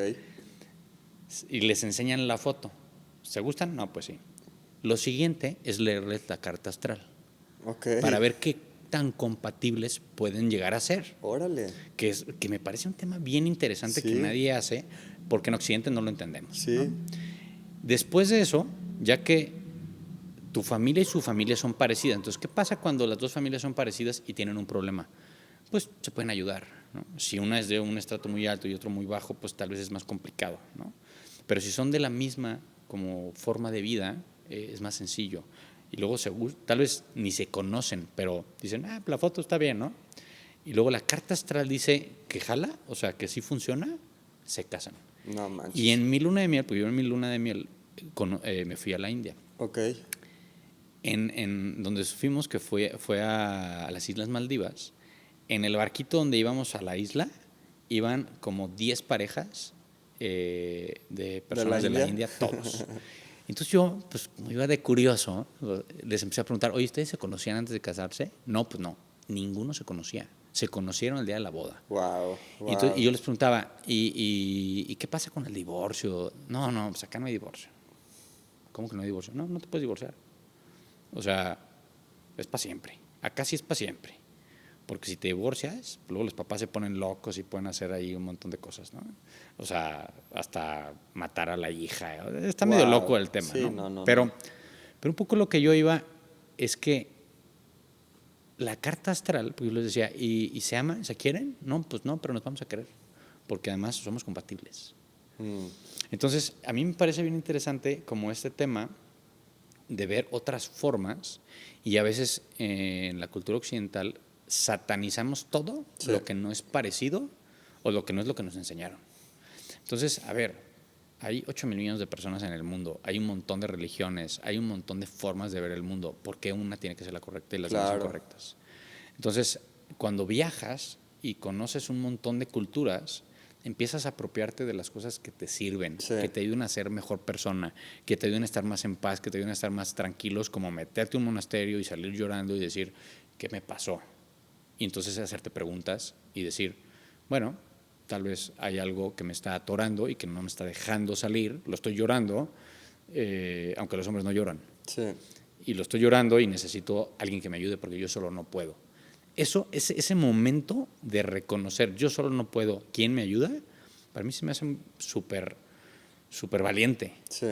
Y les enseñan la foto. ¿Se gustan? No, pues sí. Lo siguiente es leerles la carta astral ok. para ver qué tan compatibles pueden llegar a ser. Órale. Que me parece un tema bien interesante que Sí, nadie hace porque en Occidente no lo entendemos, ¿no? sí, Después de eso, ya que tu familia y su familia son parecidas, entonces, ¿qué pasa cuando las dos familias son parecidas y tienen un problema? Pues se pueden ayudar, ¿no? Si una es de un estrato muy alto y otro muy bajo, pues tal vez es más complicado, ¿no? Pero si son de la misma como forma de vida, es más sencillo. Y luego tal vez ni se conocen, pero dicen, la foto está bien, ¿no? Y luego la carta astral dice que jala, o sea, que sí funciona, se casan. no Y manches. en mi luna de miel, pues yo en mi luna de miel me fui a la India. Ok, En donde fuimos, que fue a las Islas Maldivas, en el barquito donde íbamos a la isla, iban como 10 parejas de personas de la India, todos. Entonces yo, pues como iba de curioso, les empecé a preguntar, oye, ¿ustedes se conocían antes de casarse? No, pues no, ninguno se conocía. Se conocieron el día de la boda. wow, Y wow. yo les preguntaba, ¿y qué pasa con el divorcio? No, pues acá no hay divorcio. ¿Cómo que no hay divorcio? No, no te puedes divorciar. O sea, es para siempre. Acá sí es para siempre. Porque si te divorcias, luego los papás se ponen locos y pueden hacer ahí un montón de cosas, ¿no? O sea, hasta matar a la hija. Está medio loco el tema, Sí, ¿no? no, no, Pero no. un poco lo que yo iba es que la carta astral, pues yo les decía, ¿y se aman? ¿Se quieren? No, pues no, pero nos vamos a querer. Porque además somos compatibles. Mm, Entonces, a mí me parece bien interesante como este tema de ver otras formas y a veces en la cultura occidental satanizamos todo sí, lo que no es parecido o lo que no es lo que nos enseñaron. Entonces, a ver, hay 8.000 millones de personas en el mundo, hay un montón de religiones, hay un montón de formas de ver el mundo. ¿Por qué una tiene que ser la correcta y las demás son Claro. correctas? Entonces, cuando viajas y conoces un montón de culturas, empiezas a apropiarte de las cosas que te sirven, Sí. que te ayudan a ser mejor persona, que te ayudan a estar más en paz, que te ayudan a estar más tranquilos, como meterte a un monasterio y salir llorando y decir, ¿qué me pasó? Y entonces hacerte preguntas y decir, bueno, tal vez hay algo que me está atorando y que no me está dejando salir, lo estoy llorando, aunque los hombres no lloran. Sí. Y lo estoy llorando y necesito a alguien que me ayude porque yo solo no puedo. Ese momento de reconocer yo solo no puedo, ¿quién me ayuda? Para mí se me hace súper valiente. Sí.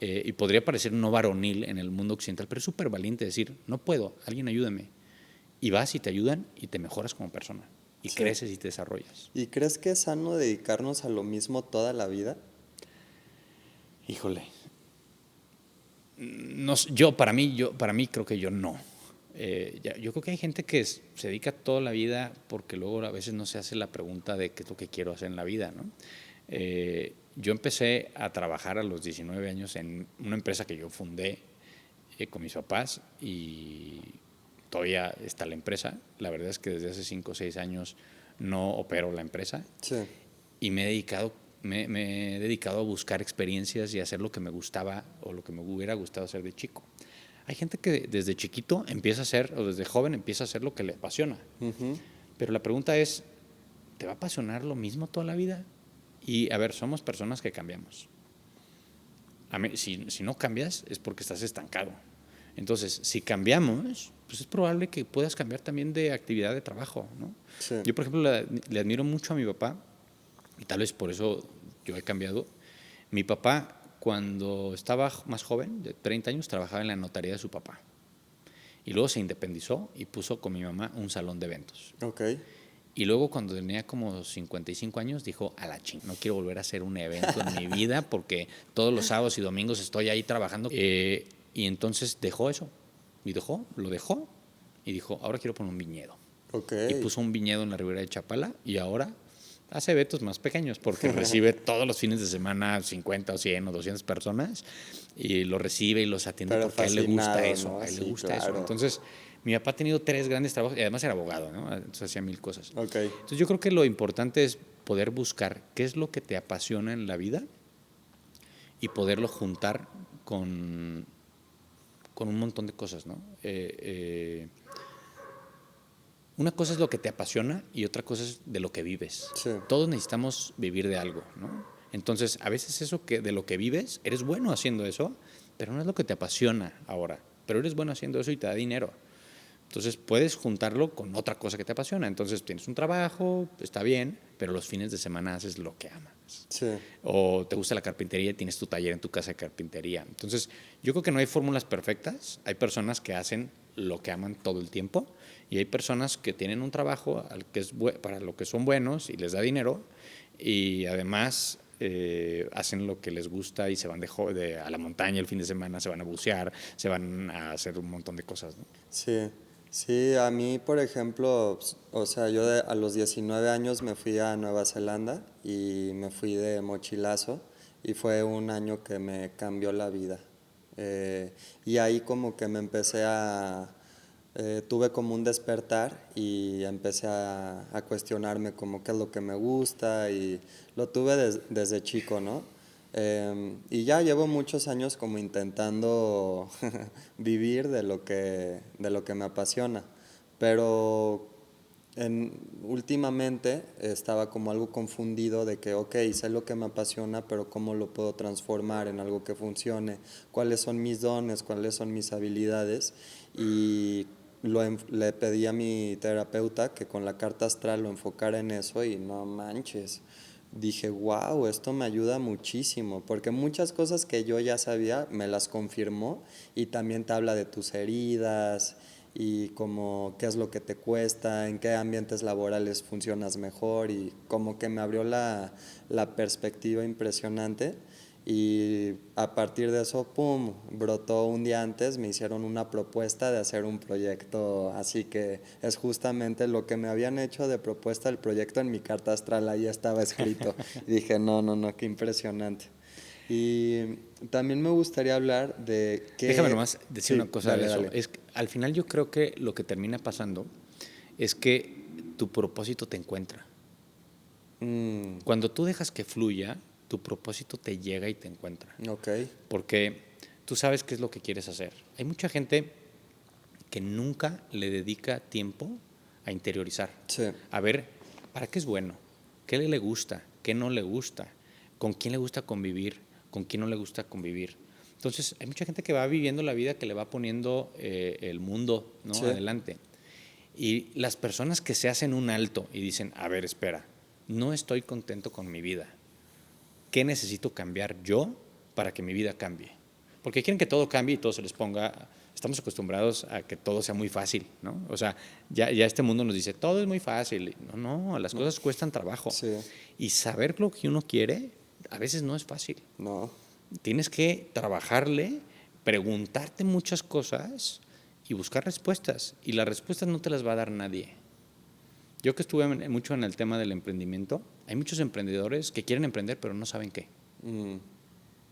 Y podría parecer no varonil en el mundo occidental, pero es súper valiente decir, no puedo, alguien ayúdame. Y vas y te ayudan y te mejoras como persona. Y Sí. creces y te desarrollas. ¿Y crees que es sano dedicarnos a lo mismo toda la vida? Híjole. No, para mí creo que yo no. Yo creo que hay gente que se dedica toda la vida porque luego a veces no se hace la pregunta de qué es lo que quiero hacer en la vida, ¿no? Yo empecé a trabajar a los 19 años en una empresa que yo fundé con mis papás y todavía está la empresa. La verdad es que desde hace 5 o 6 años no opero la empresa. Sí. Y me he dedicado a buscar experiencias y a hacer lo que me gustaba o lo que me hubiera gustado hacer de chico. Hay gente que desde chiquito empieza a hacer, o desde joven empieza a hacer lo que le apasiona. Uh-huh. Pero la pregunta es, ¿te va a apasionar lo mismo toda la vida? Y a ver, somos personas que cambiamos. Si no cambias es porque estás estancado. Entonces, si cambiamos, pues es probable que puedas cambiar también de actividad de trabajo, ¿no? Sí. Yo, por ejemplo, le admiro mucho a mi papá, y tal vez por eso yo he cambiado. Mi papá, cuando estaba más joven, de 30 años, trabajaba en la notaría de su papá. Y luego se independizó y puso con mi mamá un salón de eventos. Ok. Y luego cuando tenía como 55 años dijo, a la ching, no quiero volver a hacer un evento en mi vida porque todos los sábados y domingos estoy ahí trabajando. Y entonces dejó eso. Y lo dejó y dijo, ahora quiero poner un viñedo. Ok. Y puso un viñedo en la ribera de Chapala y ahora hace eventos más pequeños porque recibe todos los fines de semana 50 o 100 o 200 personas y los recibe y los atiende. Pero porque a él le gusta fascinado, eso, ¿no? a él le Sí, gusta claro. eso. Entonces, mi papá ha tenido 3 grandes trabajos y además era abogado, ¿no? Entonces hacía 1000 cosas. Ok. Entonces yo creo que lo importante es poder buscar qué es lo que te apasiona en la vida y poderlo juntar con un montón de cosas, ¿no? Una cosa es lo que te apasiona y otra cosa es de lo que vives. Sí. Todos necesitamos vivir de algo, ¿no? Entonces, a veces eso que de lo que vives, eres bueno haciendo eso, pero no es lo que te apasiona ahora. Pero eres bueno haciendo eso y te da dinero. Entonces, puedes juntarlo con otra cosa que te apasiona. Entonces, tienes un trabajo, está bien, pero los fines de semana haces lo que amas. Sí. O te gusta la carpintería y tienes tu taller en tu casa de carpintería. Entonces, yo creo que no hay fórmulas perfectas. Hay personas que hacen lo que aman todo el tiempo y hay personas que tienen un trabajo para lo que son buenos y les da dinero y además hacen lo que les gusta y se van a la montaña el fin de semana, se van a bucear, se van a hacer un montón de cosas, ¿no? Sí. Sí, a mí, por ejemplo, o sea, yo a los 19 años me fui a Nueva Zelanda y me fui de mochilazo y fue un año que me cambió la vida. Y ahí como que me empecé tuve como un despertar y empecé a cuestionarme como qué es lo que me gusta y lo tuve desde chico, ¿no? Y ya llevo muchos años como intentando vivir de lo que me apasiona, pero últimamente estaba como algo confundido de que, ok, sé lo que me apasiona, pero ¿cómo lo puedo transformar en algo que funcione? ¿Cuáles son mis dones? ¿Cuáles son mis habilidades? Y le pedí a mi terapeuta que con la carta astral lo enfocara en eso y no manches. Dije, wow, esto me ayuda muchísimo, porque muchas cosas que yo ya sabía me las confirmó y también te habla de tus heridas y como qué es lo que te cuesta, en qué ambientes laborales funcionas mejor y como que me abrió la perspectiva impresionante y a partir de eso, pum, brotó un día antes, me hicieron una propuesta de hacer un proyecto, así que es justamente lo que me habían hecho de propuesta el proyecto en mi carta astral, ahí estaba escrito. Y dije, no, qué impresionante. Y también me gustaría hablar de que... Déjame nomás decir Sí, una cosa dale, de eso. dale. Es que, al final yo creo que lo que termina pasando es que tu propósito te encuentra. Mm, Cuando tú dejas que fluya, tu propósito te llega y te encuentra. ok, Porque tú sabes qué es lo que quieres hacer. Hay mucha gente que nunca le dedica tiempo a interiorizar, sí, a ver para qué es bueno, qué le gusta, qué no le gusta, con quién le gusta convivir, con quién no le gusta convivir. Entonces, hay mucha gente que va viviendo la vida que le va poniendo el mundo, ¿no?, sí, adelante. Y las personas que se hacen un alto y dicen, a ver, espera, no estoy contento con mi vida. ¿Qué necesito cambiar yo para que mi vida cambie? Porque quieren que todo cambie y todo se les ponga. Estamos acostumbrados a que todo sea muy fácil, ¿no? O sea, ya este mundo nos dice, todo es muy fácil. No, las cosas cuestan trabajo. sí, Y saber lo que uno quiere a veces no es fácil. no, Tienes que trabajarle, preguntarte muchas cosas y buscar respuestas. Y las respuestas no te las va a dar nadie. Yo que estuve mucho en el tema del emprendimiento, hay muchos emprendedores que quieren emprender pero no saben qué. mm,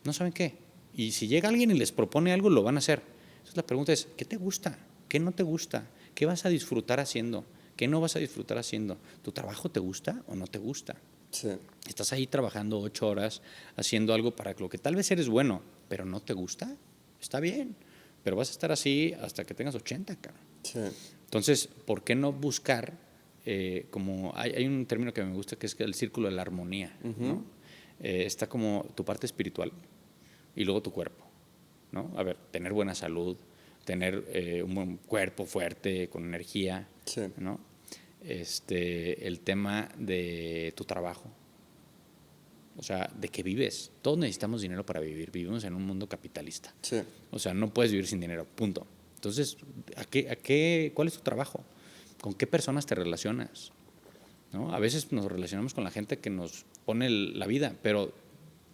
No saben qué. Y si llega alguien y les propone algo, lo van a hacer. Entonces la pregunta es, ¿qué te gusta? ¿Qué no te gusta? ¿Qué vas a disfrutar haciendo? ¿Qué no vas a disfrutar haciendo? ¿Tu trabajo te gusta o no te gusta? sí, Estás ahí trabajando 8 horas haciendo algo para lo que tal vez eres bueno, pero no te gusta. Está bien, pero vas a estar así hasta que tengas 80, cabrón. sí, Entonces, ¿por qué no buscar, como hay un término que me gusta que es el círculo de la armonía, ¿no? Está como tu parte espiritual y luego tu cuerpo, ¿no? A ver, tener buena salud, tener un buen cuerpo fuerte, con energía, sí, ¿no? El tema de tu trabajo, o sea, de que vives. Todos necesitamos dinero para vivir, vivimos en un mundo capitalista. sí, O sea, no puedes vivir sin dinero, punto. Entonces, ¿cuál es tu trabajo? ¿Con qué personas te relacionas? ¿No? A veces nos relacionamos con la gente que nos pone la vida, pero,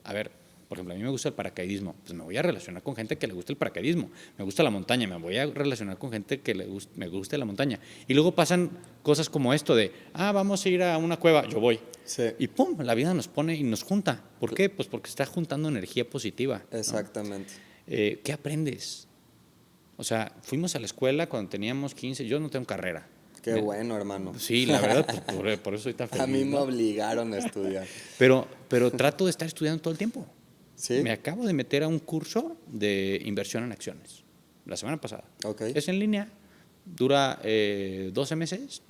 a ver, por ejemplo, a mí me gusta el paracaidismo, pues me voy a relacionar con gente que le gusta el paracaidismo. Me gusta la montaña, me voy a relacionar con gente que me guste la montaña. Y luego pasan cosas como esto de, vamos a ir a una cueva, yo voy. sí, Y pum, la vida nos pone y nos junta. ¿Por qué? Pues porque está juntando energía positiva, ¿no? exactamente. ¿Qué aprendes? O sea, fuimos a la escuela cuando teníamos 15, yo no tengo carrera. Qué bueno, hermano. Sí, la verdad, pues, por eso soy tan feliz. A mí me ¿no? obligaron a estudiar. Pero trato de estar estudiando todo el tiempo. ¿Sí? Me acabo de meter a un curso de inversión en acciones la semana pasada. Ok. Es en línea, dura 12 meses,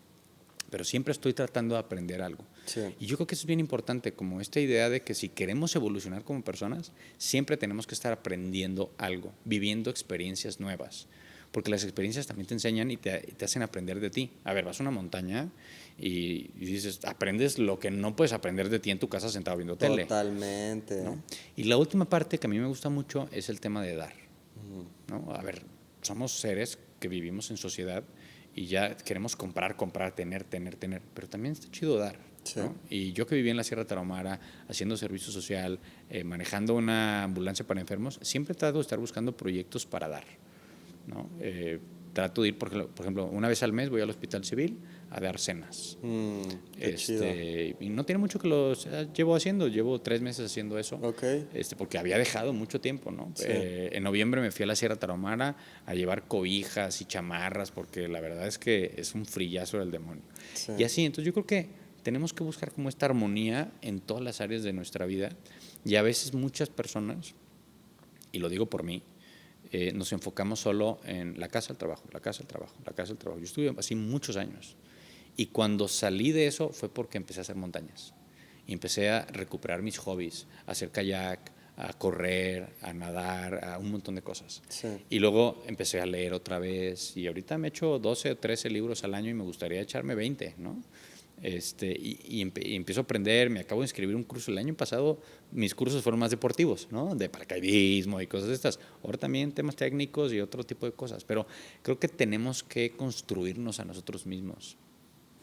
pero siempre estoy tratando de aprender algo. Sí. Y yo creo que eso es bien importante, como esta idea de que si queremos evolucionar como personas, siempre tenemos que estar aprendiendo algo, viviendo experiencias nuevas. Porque las experiencias también te enseñan y te hacen aprender de ti. A ver, vas a una montaña y dices, aprendes lo que no puedes aprender de ti en tu casa sentado viendo tele. Totalmente. ¿No? Y la última parte que a mí me gusta mucho es el tema de dar. ¿No? A ver, somos seres que vivimos en sociedad y ya queremos comprar, tener, pero también está chido dar. Sí. ¿No? Y yo que viví en la Sierra Tarahumara, haciendo servicio social, manejando una ambulancia para enfermos, siempre trato de estar buscando proyectos para dar, ¿no? Trato de ir, por ejemplo, una vez al mes voy al hospital civil a dar cenas. Qué chido. Y no tiene mucho que lo llevo haciendo, llevo 3 meses haciendo eso, Ok. porque había dejado mucho tiempo, ¿no? Sí. En noviembre me fui a la Sierra Tarahumara a llevar cobijas y chamarras, porque la verdad es que es un frillazo del demonio. Sí. Y así, entonces yo creo que tenemos que buscar como esta armonía en todas las áreas de nuestra vida, y a veces muchas personas, y lo digo por mí, nos enfocamos solo en la casa, el trabajo, la casa, el trabajo, la casa, el trabajo. Yo estuve así muchos años. Y cuando salí de eso fue porque empecé a hacer montañas. Y empecé a recuperar mis hobbies, a hacer kayak, a correr, a nadar, a un montón de cosas. Sí. Y luego empecé a leer otra vez. Y ahorita me echo 12 o 13 libros al año y me gustaría echarme 20, ¿no? Y empiezo a aprender, me acabo de inscribir un curso. El año pasado mis cursos fueron más deportivos, ¿no? De paracaidismo y cosas de estas. Ahora también temas técnicos y otro tipo de cosas. Pero creo que tenemos que construirnos a nosotros mismos,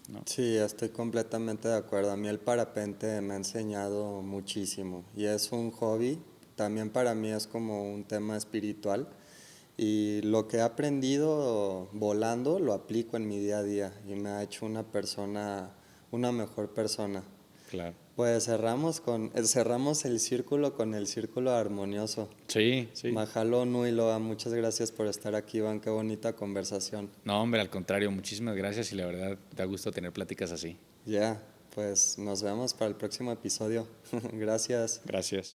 ¿no? Sí, estoy completamente de acuerdo. A mí el parapente me ha enseñado muchísimo y es un hobby. También para mí es como un tema espiritual y lo que he aprendido volando lo aplico en mi día a día y me ha hecho una mejor persona. Claro. Pues cerramos el círculo con el círculo armonioso. Sí, sí. Mahalo nui loa, muchas gracias por estar aquí, Iván, qué bonita conversación. No, hombre, al contrario, muchísimas gracias y la verdad da gusto tener pláticas así. Ya, pues nos vemos para el próximo episodio. Gracias. Gracias.